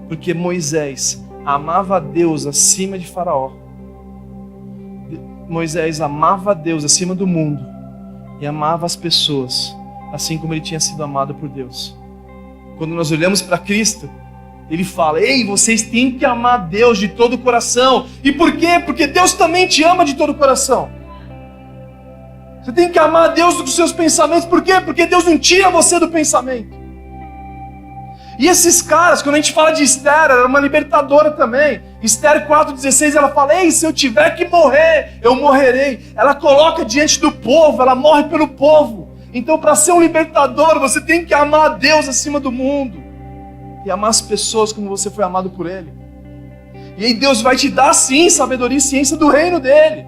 porque Moisés amava a Deus acima de Faraó. Moisés amava a Deus acima do mundo e amava as pessoas, assim como ele tinha sido amado por Deus. Quando nós olhamos para Cristo, ele fala, ei, vocês têm que amar Deus de todo o coração. E por quê? Porque Deus também te ama de todo o coração. Você tem que amar Deus dos seus pensamentos. Por quê? Porque Deus não tira você do pensamento. E esses caras, quando a gente fala de Esther, ela era uma libertadora também. Esther 4,16, ela fala, ei, se eu tiver que morrer, eu morrerei. Ela coloca diante do povo, ela morre pelo povo. Então, para ser um libertador, você tem que amar a Deus acima do mundo. E amar as pessoas como você foi amado por Ele. E aí Deus vai te dar sim sabedoria e ciência do reino dEle.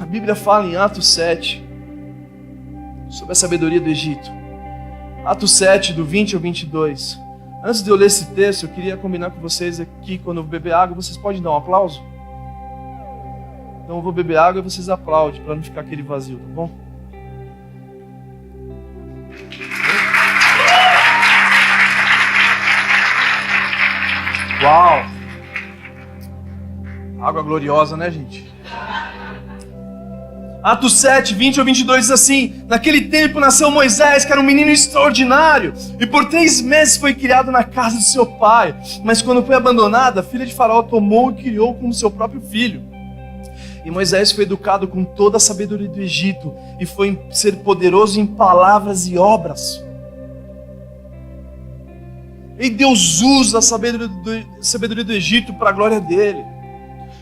A Bíblia fala em Atos 7 sobre a sabedoria do Egito. Atos 7, do 20 ao 22. Antes de eu ler esse texto, eu queria combinar com vocês aqui, quando eu beber água, vocês podem dar um aplauso? Então eu vou beber água e vocês aplaudem, para não ficar aquele vazio, tá bom? Uau! Água gloriosa, né, gente? Atos 7, 20 ao 22 diz assim: naquele tempo nasceu Moisés, que era um menino extraordinário, e por 3 meses foi criado na casa de seu pai. Mas quando foi abandonado, a filha de Faraó tomou e criou como seu próprio filho. E Moisés foi educado com toda a sabedoria do Egito, e foi ser poderoso em palavras e obras. E Deus usa a sabedoria do Egito para a glória dele.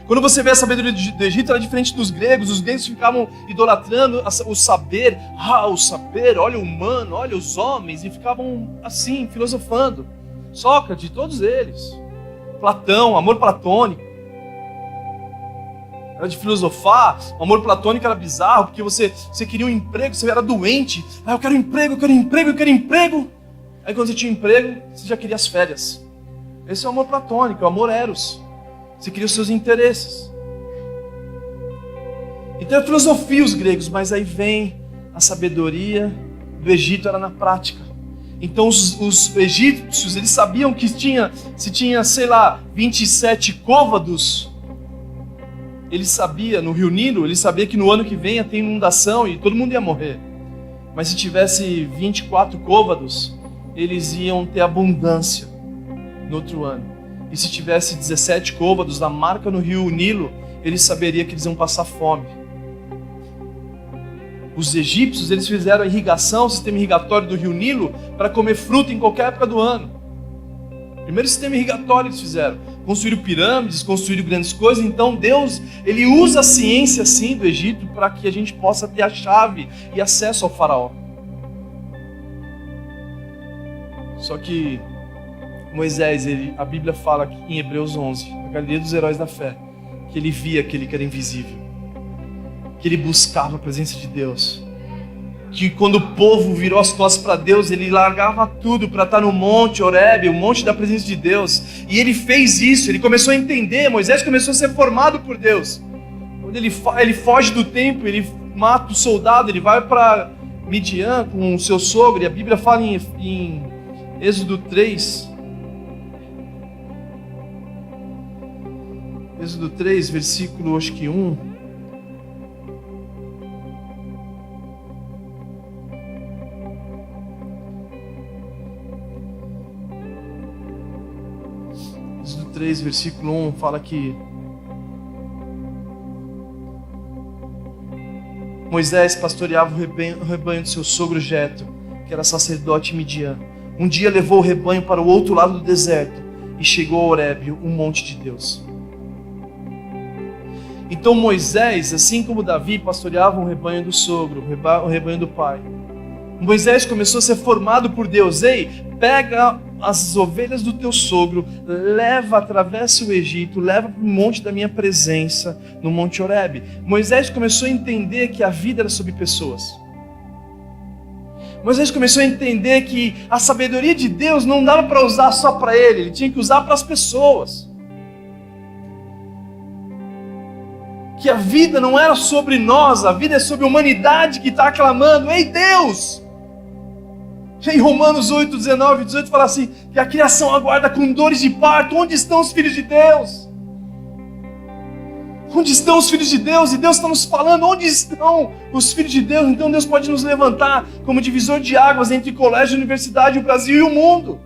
Quando você vê a sabedoria do Egito, ela é diferente dos gregos. Os gregos ficavam idolatrando o saber. O saber, olha o humano, olha os homens. E ficavam assim, filosofando. Sócrates, todos eles. Platão, amor platônico. Era de filosofar. O amor platônico era bizarro, porque você queria um emprego, você era doente. Eu quero emprego, eu quero emprego, eu quero emprego. Aí quando você tinha emprego, você já queria as férias. Esse é o amor platônico, é o amor eros. Você queria os seus interesses. Então é filosofia os gregos, mas aí vem a sabedoria do Egito, era na prática. Então os egípcios, eles sabiam que se tinha, 27 côvados. Ele sabia, no Rio Nilo, ele sabia que no ano que vem ia ter inundação e todo mundo ia morrer. Mas se tivesse 24 côvados, eles iam ter abundância no outro ano. E se tivesse 17 côvados da marca no Rio Nilo, eles saberiam que eles iam passar fome. Os egípcios, eles fizeram a irrigação, o sistema irrigatório do Rio Nilo, para comer fruta em qualquer época do ano. Primeiro sistema irrigatório eles fizeram. Construíram pirâmides, construíram grandes coisas. Então Deus, Ele usa a ciência assim do Egito para que a gente possa ter a chave e acesso ao faraó. Só que Moisés, a Bíblia fala aqui em Hebreus 11, a galeria dos heróis da fé, que ele via aquele que era invisível, que ele buscava a presença de Deus, que quando o povo virou as costas para Deus, ele largava tudo para estar no monte Horebe, o monte da presença de Deus, e ele fez isso, ele começou a entender, Moisés começou a ser formado por Deus. Quando ele foge do templo, ele mata o soldado, ele vai para Midian com o seu sogro, e a Bíblia fala em Êxodo 3, Êxodo 3, versículo acho que 1. Êxodo 3, versículo 1 fala que Moisés pastoreava o rebanho de seu sogro Jetro, que era sacerdote em Midian. Um dia levou o rebanho para o outro lado do deserto e chegou a Horebe, o monte de Deus. Então Moisés, assim como Davi, pastoreava o rebanho do sogro, o rebanho do pai. Moisés começou a ser formado por Deus. Ei, pega as ovelhas do teu sogro, leva, atravessa o Egito, leva para o monte da minha presença, no Monte Horebe. Moisés começou a entender que a vida era sobre pessoas. Moisés começou a entender que a sabedoria de Deus não dava para usar só para ele tinha que usar para as pessoas. Que a vida não era sobre nós, a vida é sobre a humanidade que está clamando: ei Deus! Em Romanos 8, 19 e 18 fala assim, que a criação aguarda com dores de parto. Onde estão os filhos de Deus? Onde estão os filhos de Deus? E Deus está nos falando, onde estão os filhos de Deus? Então Deus pode nos levantar como divisor de águas entre colégio, universidade, o Brasil e o mundo.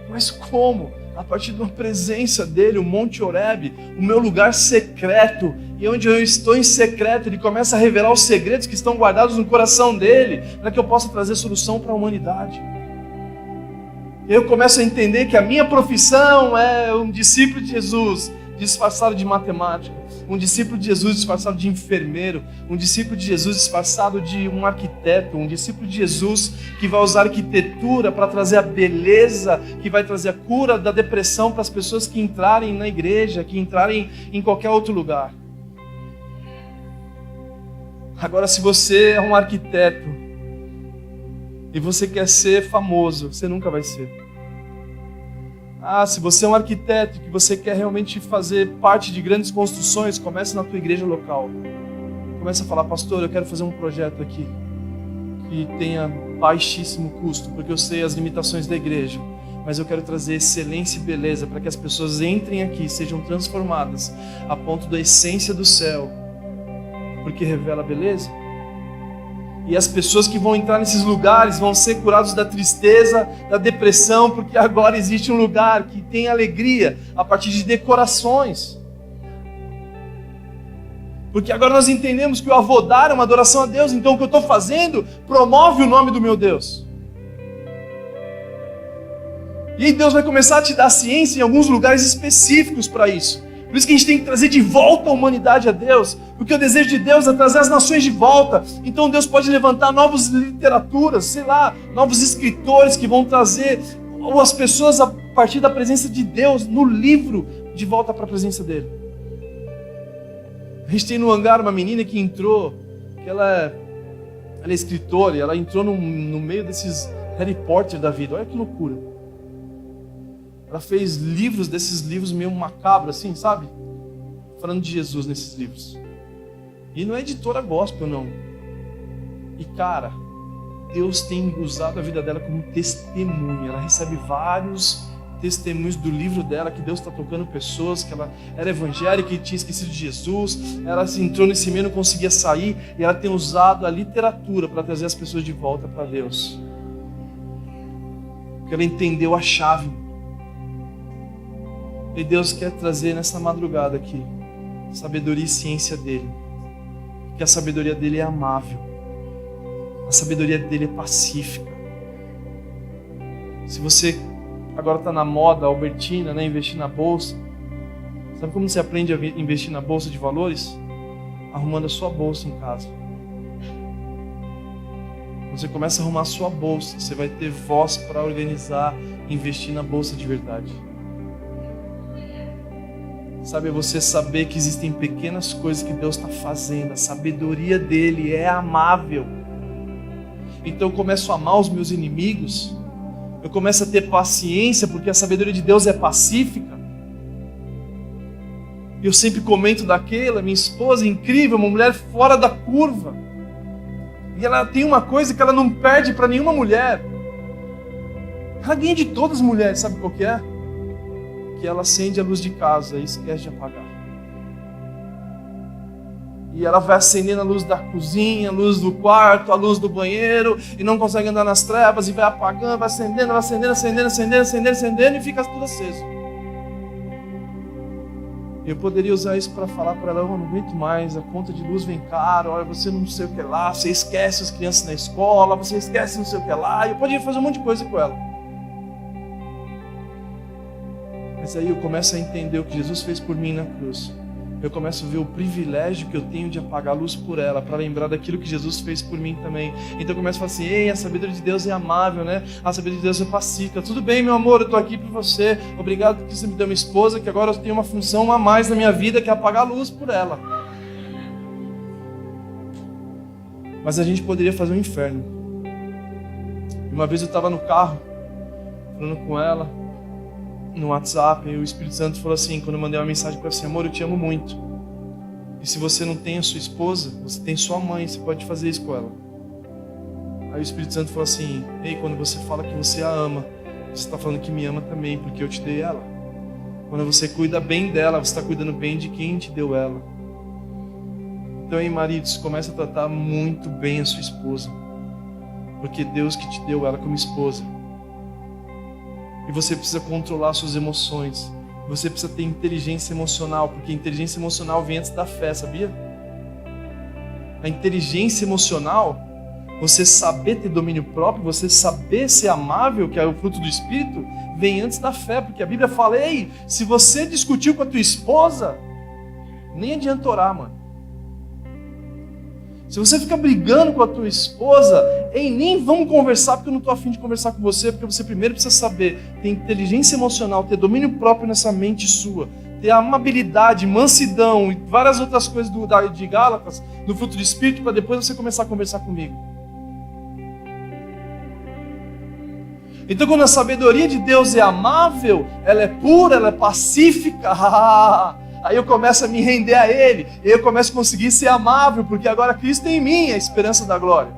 Mas como? A partir de uma presença dele, o Monte Horebe, o meu lugar secreto, e onde eu estou em secreto, ele começa a revelar os segredos que estão guardados no coração dele, para que eu possa trazer solução para a humanidade. Eu começo a entender que a minha profissão é um discípulo de Jesus, disfarçado de matemática, um discípulo de Jesus disfarçado de enfermeiro, um discípulo de Jesus disfarçado de um arquiteto, um discípulo de Jesus que vai usar arquitetura para trazer a beleza, que vai trazer a cura da depressão para as pessoas que entrarem na igreja, que entrarem em qualquer outro lugar. Agora, se você é um arquiteto e você quer ser famoso, você nunca vai ser. Se você é um arquiteto que você quer realmente fazer parte de grandes construções, comece na tua igreja local. Comece a falar: pastor, eu quero fazer um projeto aqui que tenha baixíssimo custo, porque eu sei as limitações da igreja, mas eu quero trazer excelência e beleza para que as pessoas entrem aqui e sejam transformadas a ponto da essência do céu, porque revela a beleza. E as pessoas que vão entrar nesses lugares vão ser curados da tristeza, da depressão, porque agora existe um lugar que tem alegria a partir de decorações. Porque agora nós entendemos que o avodar é uma adoração a Deus, então o que eu estou fazendo promove o nome do meu Deus. E aí Deus vai começar a te dar ciência em alguns lugares específicos para isso. Por isso que a gente tem que trazer de volta a humanidade a Deus, porque o desejo de Deus é trazer as nações de volta. Então Deus pode levantar novas literaturas, novos escritores que vão trazer as pessoas a partir da presença de Deus no livro de volta para a presença dele. A gente tem no hangar uma menina que entrou, que ela é escritora, e ela entrou no meio desses Harry Potter da vida. Olha que loucura. Ela fez desses livros meio macabros, assim, sabe? Falando de Jesus nesses livros. E não é editora gospel, não. E, cara, Deus tem usado a vida dela como testemunha. Ela recebe vários testemunhos do livro dela, que Deus está tocando pessoas, que ela era evangélica e tinha esquecido de Jesus. Ela entrou nesse meio, não conseguia sair. E ela tem usado a literatura para trazer as pessoas de volta para Deus. Porque ela entendeu a chave. E Deus quer trazer nessa madrugada aqui sabedoria e ciência dele. Porque a sabedoria dele é amável. A sabedoria dele é pacífica. Se você agora está na moda albertina, né, investir na bolsa, sabe como você aprende a investir na bolsa de valores? Arrumando a sua bolsa em casa. Você começa a arrumar a sua bolsa, você vai ter voz para organizar, investir na bolsa de verdade. Sabe, é você saber que existem pequenas coisas que Deus está fazendo. A sabedoria dele é amável. Então eu começo a amar os meus inimigos. Eu começo a ter paciência, porque a sabedoria de Deus é pacífica. Eu sempre comento daquela, minha esposa incrível, uma mulher fora da curva. E ela tem uma coisa que ela não perde para nenhuma mulher. Ela ganha de todas as mulheres, sabe qual que é? Que ela acende a luz de casa e esquece de apagar. E ela vai acendendo a luz da cozinha, a luz do quarto, a luz do banheiro, e não consegue andar nas trevas, e vai apagando, vai acendendo, e fica tudo aceso. Eu poderia usar isso para falar para ela: eu não aguento mais, a conta de luz vem cara, olha, você não sei o que lá, você esquece as crianças na escola, você esquece não sei o que lá, e eu poderia fazer um monte de coisa com ela. Mas aí eu começo a entender o que Jesus fez por mim na cruz. eu começo a ver o privilégio que eu tenho de apagar a luz por ela, para lembrar daquilo que Jesus fez por mim também. Então eu começo a falar assim, ei, a sabedoria de Deus é amável, né? A sabedoria de Deus é pacífica. Tudo bem, meu amor, eu estou aqui por você. Obrigado que você me deu uma esposa, que agora eu tenho uma função a mais na minha vida, que é apagar a luz por ela. Mas a gente poderia fazer um inferno. Uma vez eu estava no carro, falando com ela, no WhatsApp, e o Espírito Santo falou assim, quando eu mandei uma mensagem para ela assim, amor, eu te amo muito. E se você não tem a sua esposa, você tem sua mãe, você pode fazer isso com ela. Aí o Espírito Santo falou assim, ei, quando você fala que você a ama, você está falando que me ama também, porque eu te dei ela. Quando você cuida bem dela, você está cuidando bem de quem te deu ela. Então, aí, maridos, comece a tratar muito bem a sua esposa, porque Deus que te deu ela como esposa. E você precisa controlar suas emoções. Você precisa ter inteligência emocional, porque a inteligência emocional vem antes da fé, sabia? A inteligência emocional, você saber ter domínio próprio, você saber ser amável, que é o fruto do Espírito, vem antes da fé, porque a Bíblia fala, ei, se você discutiu com a tua esposa, nem adianta orar, mano. Se você fica brigando com a tua esposa, ei, nem vamos conversar porque eu não estou afim de conversar com você, porque você primeiro precisa saber ter inteligência emocional, ter domínio próprio nessa mente sua, ter amabilidade, mansidão e várias outras coisas de Gálatas, do fruto do Espírito, para depois você começar a conversar comigo. Então quando a sabedoria de Deus é amável, ela é pura, ela é pacífica, aí eu começo a me render a Ele, e eu começo a conseguir ser amável, porque agora Cristo em mim é a esperança da glória.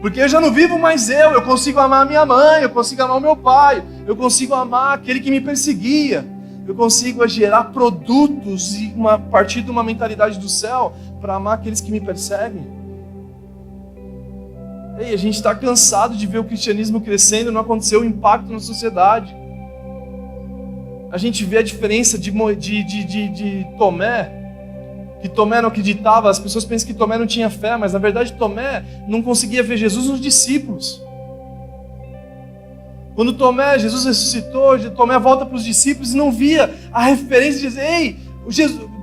Porque eu já não vivo mais eu consigo amar a minha mãe, eu consigo amar o meu pai, eu consigo amar aquele que me perseguia, eu consigo gerar produtos e a partir de uma mentalidade do céu para amar aqueles que me perseguem. Ei, a gente está cansado de ver o cristianismo crescendo, não aconteceu o impacto na sociedade. A gente vê a diferença de Tomé, que Tomé não acreditava, as pessoas pensam que Tomé não tinha fé, mas na verdade Tomé não conseguia ver Jesus nos discípulos. Quando Jesus ressuscitou, Tomé volta para os discípulos e não via a referência de dizer, ei,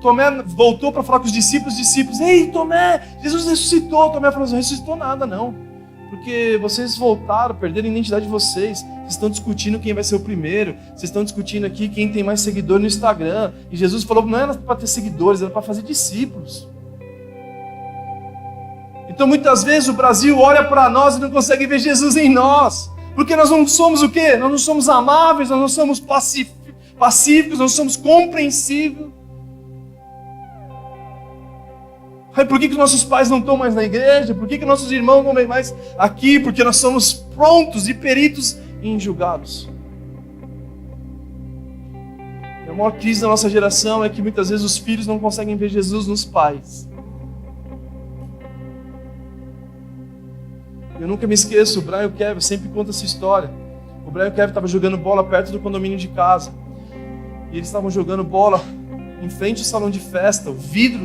Tomé voltou para falar com os discípulos, ei, Tomé, Jesus ressuscitou. Tomé falou assim, não ressuscitou nada não. Porque vocês voltaram, perderam a identidade de vocês. Vocês estão discutindo quem vai ser o primeiro. Vocês estão discutindo aqui quem tem mais seguidor no Instagram. E Jesus falou que não era para ter seguidores, era para fazer discípulos. Então muitas vezes o Brasil olha para nós e não consegue ver Jesus em nós. Porque nós não somos o quê? Nós não somos amáveis, nós não somos pacíficos, nós não somos compreensíveis. Aí por que nossos pais não estão mais na igreja? Por que nossos irmãos não vêm mais aqui? Porque nós somos prontos e peritos em julgados. A maior crise da nossa geração é que muitas vezes os filhos não conseguem ver Jesus nos pais. Eu nunca me esqueço, o Brian e o Kevin sempre conta essa história. O Brian e o Kevin estavam jogando bola perto do condomínio de casa. E eles estavam jogando bola em frente ao salão de festa, o vidro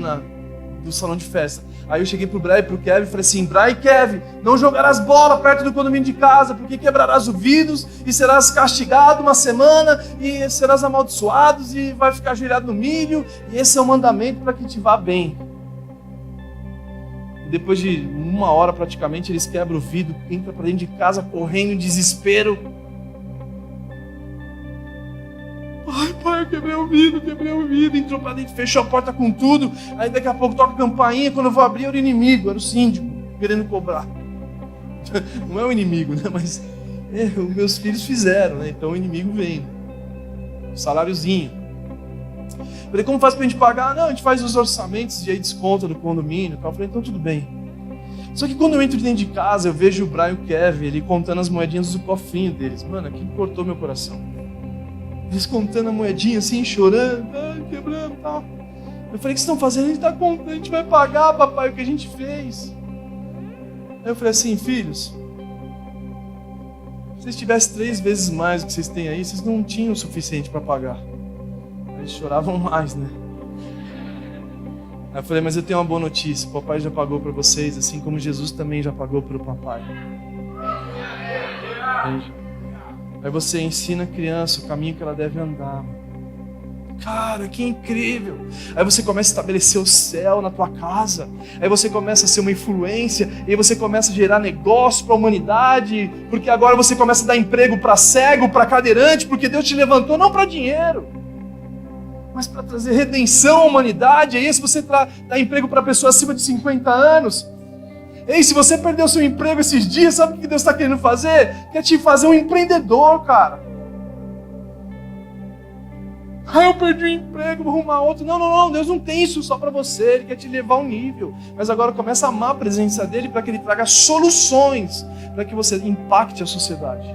do salão de festa. Aí eu cheguei pro Brian e pro Kevin e falei assim, Brian e Kevin, não jogarás bola perto do condomínio de casa, porque quebrarás os vidros e serás castigado uma semana e serás amaldiçoado e vai ficar ajoelhado no milho, e esse é o mandamento para que te vá bem. E depois de 1 hora praticamente, eles quebram o vidro, entram para dentro de casa correndo em desespero. Ai, pai, eu quebrei o vidro, entrou pra dentro, fechou a porta com tudo, aí daqui a pouco toca a campainha, quando eu vou abrir era o inimigo, era o síndico, querendo cobrar. Não é o inimigo, né, mas os meus filhos fizeram, né, então o inimigo vem, um saláriozinho. Falei, como faz pra gente pagar? Não, a gente faz os orçamentos de aí desconto do condomínio, eu falei, então tudo bem. Só que quando eu entro dentro de casa, eu vejo o Brian e o Kevin, ele contando as moedinhas do cofrinho deles, mano, aquilo cortou meu coração. Eles contando a moedinha assim, chorando, quebrando e tal. Eu falei, o que vocês estão fazendo? A gente está contando, a gente vai pagar, papai, o que a gente fez. Aí eu falei assim, filhos, se vocês tivessem 3 vezes mais do que vocês têm aí, vocês não tinham o suficiente para pagar. Aí eles choravam mais, né? Aí eu falei, mas eu tenho uma boa notícia, o papai já pagou para vocês, assim como Jesus também já pagou para o papai. Entende? Aí você ensina a criança o caminho que ela deve andar. Cara, que incrível. Aí você começa a estabelecer o céu na tua casa. Aí você começa a ser uma influência. E aí você começa a gerar negócio para a humanidade. Porque agora você começa a dar emprego para cego, para cadeirante. Porque Deus te levantou não para dinheiro, mas para trazer redenção à humanidade. Aí se você dá emprego para pessoas acima de 50 anos. Ei, se você perdeu seu emprego esses dias, sabe o que Deus está querendo fazer? Quer te fazer um empreendedor, cara. Eu perdi o emprego, vou arrumar outro. Não, Deus não tem isso só para você. Ele quer te levar ao nível. Mas agora começa a amar a presença dele para que ele traga soluções, para que você impacte a sociedade.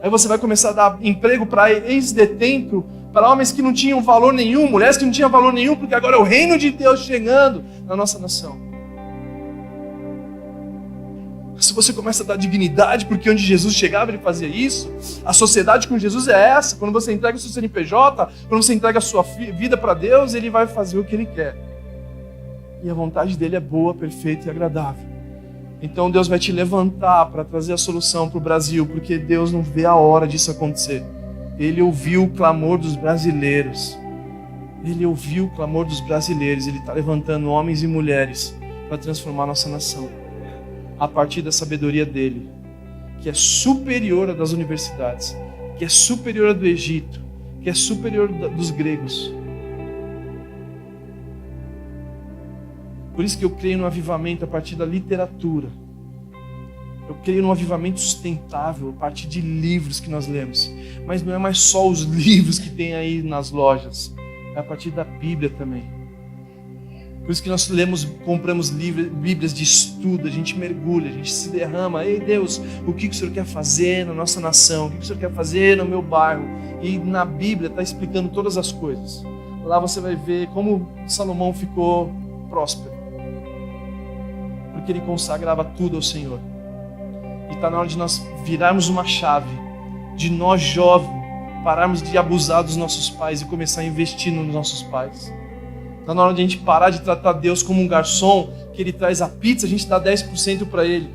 Aí você vai começar a dar emprego para ex-detento, para homens que não tinham valor nenhum, mulheres que não tinham valor nenhum, porque agora é o reino de Deus chegando na nossa nação. Se você começa a dar dignidade, porque onde Jesus chegava ele fazia isso, a sociedade com Jesus é essa. Quando você entrega o seu CNPJ, quando você entrega a sua vida para Deus, ele vai fazer o que ele quer. E a vontade dele é boa, perfeita e agradável. Então Deus vai te levantar para trazer a solução para o Brasil, porque Deus não vê a hora disso acontecer. Ele ouviu o clamor dos brasileiros. Ele ouviu o clamor dos brasileiros. Ele está levantando homens e mulheres para transformar a nossa nação, a partir da sabedoria dele, que é superior à das universidades, que é superior à do Egito, que é superior dos gregos. Por isso que eu creio no avivamento a partir da literatura. Eu creio num avivamento sustentável a partir de livros que nós lemos. Mas não é mais só os livros que tem aí nas lojas, é a partir da Bíblia também. Por isso que nós compramos Bíblias de estudo, a gente mergulha, a gente se derrama. Ei Deus, o que o Senhor quer fazer na nossa nação? O que o Senhor quer fazer no meu bairro? E na Bíblia está explicando todas as coisas. Lá você vai ver como Salomão ficou próspero. Porque ele consagrava tudo ao Senhor. E está na hora de nós virarmos uma chave, de nós jovens, pararmos de abusar dos nossos pais e começar a investir nos nossos pais. Está na hora de a gente parar de tratar Deus como um garçom, que ele traz a pizza, a gente dá 10% para ele.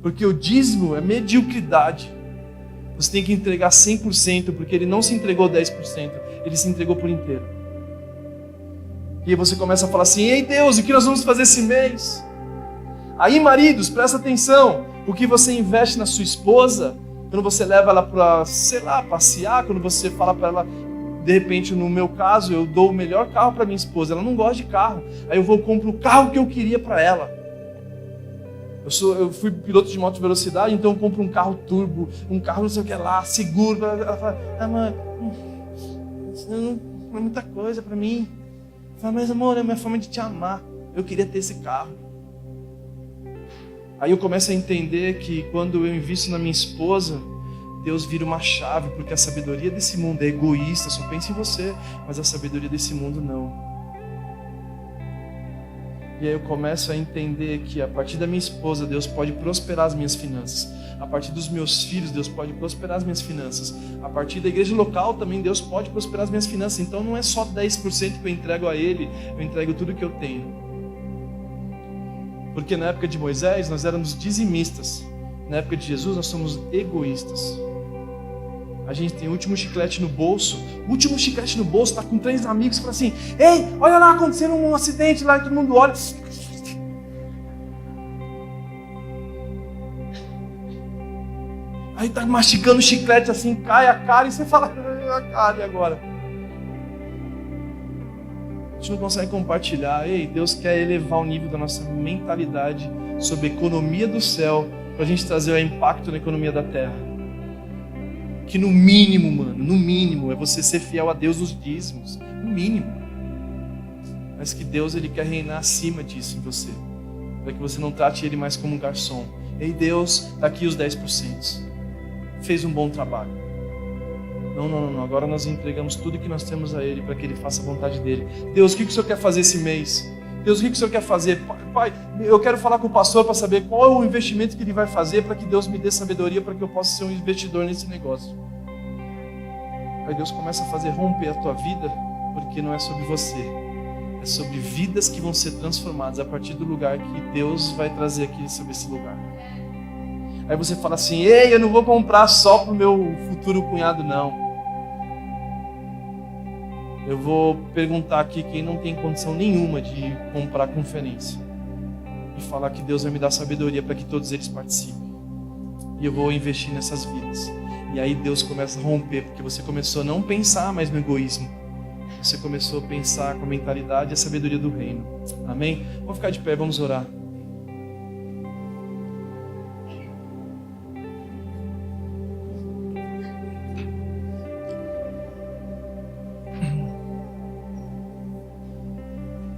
Porque o dízimo é mediocridade. Você tem que entregar 100%, porque ele não se entregou 10%, ele se entregou por inteiro. E aí você começa a falar assim: ei Deus, o que nós vamos fazer esse mês? Aí maridos, presta atenção, o que você investe na sua esposa, quando você leva ela para, sei lá, passear, quando você fala para ela, de repente no meu caso, eu dou o melhor carro para minha esposa, ela não gosta de carro, aí eu vou compro o carro que eu queria para ela. Eu fui piloto de moto de velocidade, então eu compro um carro turbo, um carro não sei o que lá, seguro. Ela fala: mãe, isso não é muita coisa para mim. Eu falo: mas amor, é a minha forma de te amar, eu queria ter esse carro. Aí eu começo a entender que quando eu invisto na minha esposa, Deus vira uma chave, porque a sabedoria desse mundo é egoísta, só pensa em você, mas a sabedoria desse mundo não. E aí eu começo a entender que a partir da minha esposa, Deus pode prosperar as minhas finanças. A partir dos meus filhos, Deus pode prosperar as minhas finanças. A partir da igreja local também, Deus pode prosperar as minhas finanças. Então não é só 10% que eu entrego a Ele, eu entrego tudo que eu tenho. Porque na época de Moisés, nós éramos dizimistas. Na época de Jesus, nós somos egoístas. A gente tem o último chiclete no bolso. O último chiclete no bolso, tá com 3 amigos e fala assim: ei, olha lá, acontecendo um acidente lá, e todo mundo olha. Aí tá mastigando o chiclete assim, cai a cara e você fala: a cara, e agora? A gente não consegue compartilhar. Ei, Deus quer elevar o nível da nossa mentalidade sobre a economia do céu, para a gente trazer o impacto na economia da terra. Que no mínimo, mano, no mínimo, é você ser fiel a Deus nos dízimos. No mínimo. Mas que Deus, Ele quer reinar acima disso em você. Para que você não trate Ele mais como um garçom. Ei Deus, tá aqui os 10%. Fez um bom trabalho. Não. Agora nós entregamos tudo que nós temos a Ele para que Ele faça a vontade dEle. Deus, o que o Senhor quer fazer esse mês? Deus, o que o Senhor quer fazer? Pai, eu quero falar com o pastor para saber qual é o investimento que ele vai fazer para que Deus me dê sabedoria para que eu possa ser um investidor nesse negócio. Aí Deus começa a fazer romper a tua vida, porque não é sobre você. É sobre vidas que vão ser transformadas a partir do lugar que Deus vai trazer aqui sobre esse lugar. Aí você fala assim: ei, eu não vou comprar só para o meu futuro cunhado, não. eu vou perguntar aqui quem não tem condição nenhuma de comprar conferência e falar que Deus vai me dar sabedoria para que todos eles participem. E eu vou investir nessas vidas. E aí Deus começa a romper, porque você começou a não pensar mais no egoísmo. Você começou a pensar com a mentalidade e a sabedoria do reino. Amém? Vamos ficar de pé, vamos orar.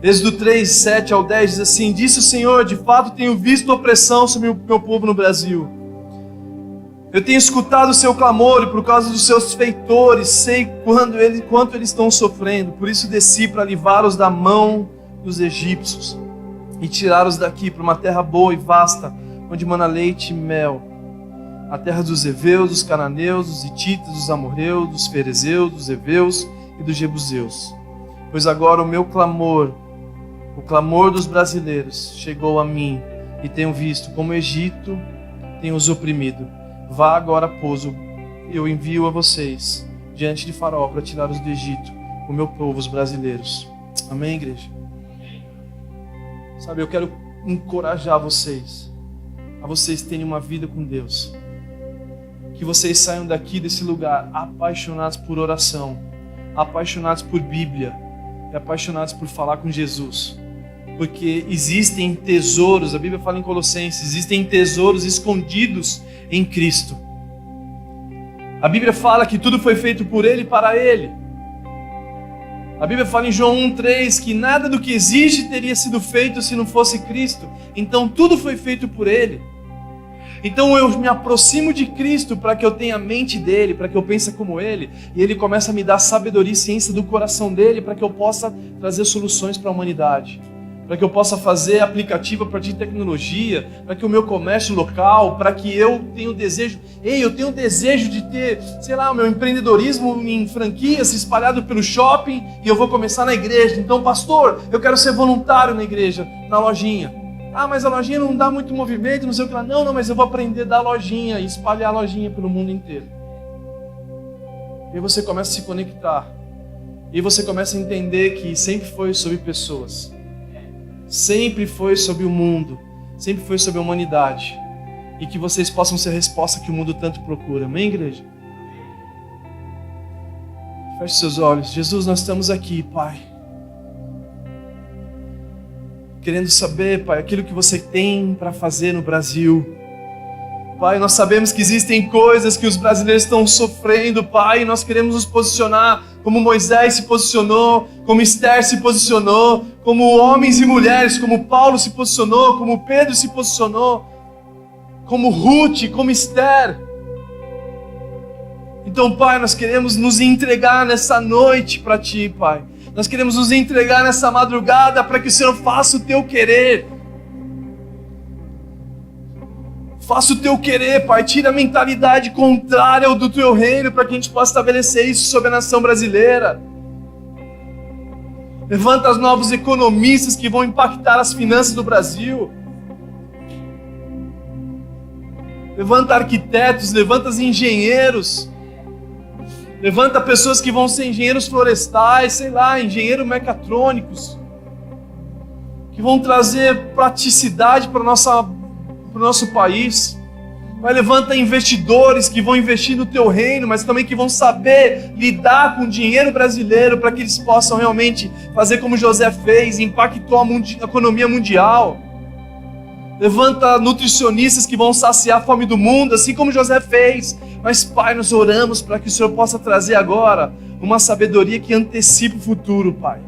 Êxodo 3, 7 ao 10 diz assim: disse o Senhor, de fato tenho visto opressão sobre o meu povo no Brasil. Eu tenho escutado o seu clamor e por causa dos seus feitores sei quanto eles estão sofrendo. Por isso desci para livrá-los da mão dos egípcios e tirá-los daqui para uma terra boa e vasta, onde mana leite e mel. A terra dos heveus, dos cananeus, dos hititas, dos amorreus, dos ferezeus, dos heveus e dos jebuseus. Pois agora o meu clamor, o clamor dos brasileiros, chegou a mim e tenho visto como o Egito tem os oprimido. Vá agora, pois, eu envio a vocês diante de Faraó para tirá-los do Egito, o meu povo, os brasileiros. Amém, igreja? Sabe, eu quero encorajar vocês, a vocês terem uma vida com Deus. Que vocês saiam daqui desse lugar apaixonados por oração, apaixonados por Bíblia e apaixonados por falar com Jesus. Porque existem tesouros, a Bíblia fala em Colossenses, existem tesouros escondidos em Cristo. A Bíblia fala que tudo foi feito por Ele e para Ele. A Bíblia fala em João 1,3 que nada do que existe teria sido feito se não fosse Cristo. Então tudo foi feito por Ele. Então eu me aproximo de Cristo para que eu tenha a mente dEle, para que eu pense como Ele, e Ele começa a me dar sabedoria e ciência do coração dEle para que eu possa trazer soluções para a humanidade. Para que eu possa fazer aplicativo a partir de tecnologia, para que o meu comércio local, para que eu tenha o desejo, eu tenho o desejo de ter, o meu empreendedorismo em franquias espalhado pelo shopping e eu vou começar na igreja. Então, pastor, eu quero ser voluntário na igreja, na lojinha. Ah, mas a lojinha não dá muito movimento, não sei o que lá. Não, mas eu vou aprender da lojinha e espalhar a lojinha pelo mundo inteiro. E aí você começa a se conectar. E aí você começa a entender que sempre foi sobre pessoas. Sempre foi sobre o mundo, sempre foi sobre a humanidade, e que vocês possam ser a resposta que o mundo tanto procura. Amém, igreja? Feche seus olhos. Jesus, nós estamos aqui, Pai, querendo saber, Pai, aquilo que você tem para fazer no Brasil. Pai, nós sabemos que existem coisas que os brasileiros estão sofrendo, Pai, e nós queremos nos posicionar como Moisés se posicionou, como Esther se posicionou, como homens e mulheres, como Paulo se posicionou, como Pedro se posicionou, como Ruth, como Esther. Então, Pai, nós queremos nos entregar nessa noite para Ti, Pai. Nós queremos nos entregar nessa madrugada para que o Senhor faça o Teu querer. Faça o Teu querer, Pai. Tira a mentalidade contrária ao do Teu reino para que a gente possa estabelecer isso sobre a nação brasileira. Levanta os novos economistas que vão impactar as finanças do Brasil. Levanta arquitetos, levanta engenheiros. Levanta pessoas que vão ser engenheiros florestais, engenheiros mecatrônicos. Que vão trazer praticidade para o nosso país. Vai, levanta investidores que vão investir no Teu reino, mas também que vão saber lidar com o dinheiro brasileiro para que eles possam realmente fazer como José fez, impactou a economia mundial. Levanta nutricionistas que vão saciar a fome do mundo, assim como José fez. Mas, Pai, nós oramos para que o Senhor possa trazer agora uma sabedoria que antecipe o futuro, Pai.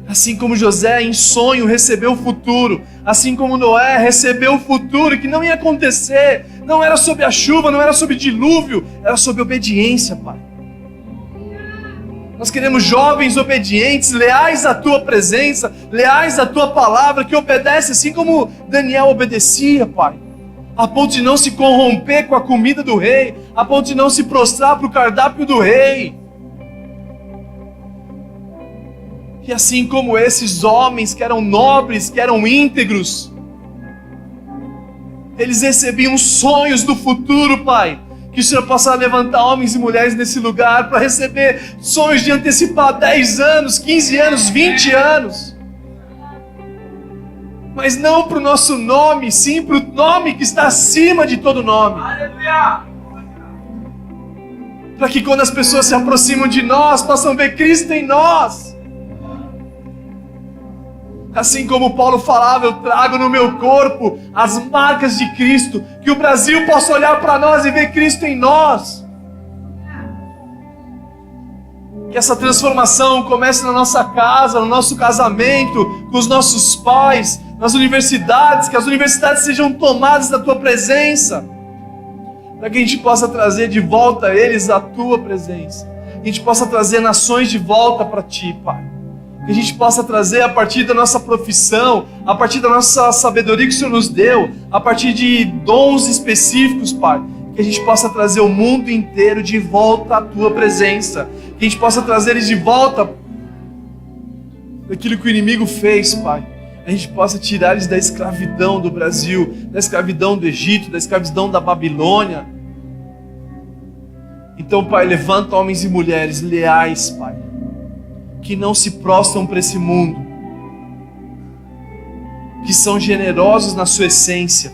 Assim como José em sonho recebeu o futuro, assim como Noé recebeu o futuro que não ia acontecer, não era sobre a chuva, não era sobre dilúvio, era sobre obediência, Pai. Nós queremos jovens obedientes, leais à Tua presença, leais à Tua palavra, que obedecem assim como Daniel obedecia, Pai. A ponto de não se corromper com a comida do rei, a ponto de não se prostrar para o cardápio do rei. E assim como esses homens que eram nobres, que eram íntegros, eles recebiam sonhos do futuro, Pai, Que o Senhor possa levantar homens e mulheres nesse lugar para receber sonhos de antecipar 10 anos, 15 anos, 20 anos. Mas não para o nosso nome, sim para o nome que está acima de todo nome. Aleluia! Para que quando as pessoas se aproximam de nós, possam ver Cristo em nós. Assim como Paulo falava, eu trago no meu corpo as marcas de Cristo, que o Brasil possa olhar para nós e ver Cristo em nós. Que essa transformação comece na nossa casa, no nosso casamento, com os nossos pais, nas universidades, que as universidades sejam tomadas da Tua presença, para que a gente possa trazer de volta a eles a Tua presença, que a gente possa trazer nações de volta para Ti, Pai. Que a gente possa trazer a partir da nossa profissão, a partir da nossa sabedoria que o Senhor nos deu, a partir de dons específicos, Pai, que a gente possa trazer o mundo inteiro de volta à Tua presença, que a gente possa trazer eles de volta daquilo que o inimigo fez, Pai. A gente possa tirar eles da escravidão do Brasil, da escravidão do Egito, da escravidão da Babilônia. Então, Pai, levanta homens e mulheres leais, Pai, que não se prostram para esse mundo, que são generosos na sua essência,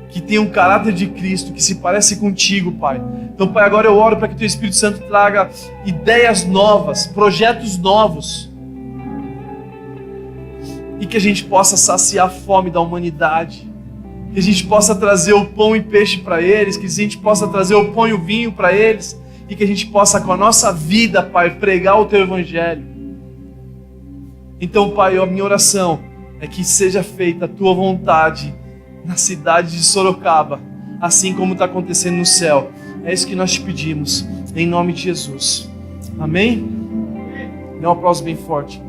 que têm um caráter de Cristo, que se parece contigo, Pai. Então, Pai, agora eu oro para que Teu Espírito Santo traga ideias novas, projetos novos, e que a gente possa saciar a fome da humanidade, que a gente possa trazer o pão e peixe para eles, que a gente possa trazer o pão e o vinho para eles, e que a gente possa, com a nossa vida, Pai, pregar o Teu Evangelho. Então, Pai, a minha oração é que seja feita a Tua vontade na cidade de Sorocaba, assim como está acontecendo no céu. É isso que nós te pedimos, em nome de Jesus. Amém? Dê um aplauso bem forte.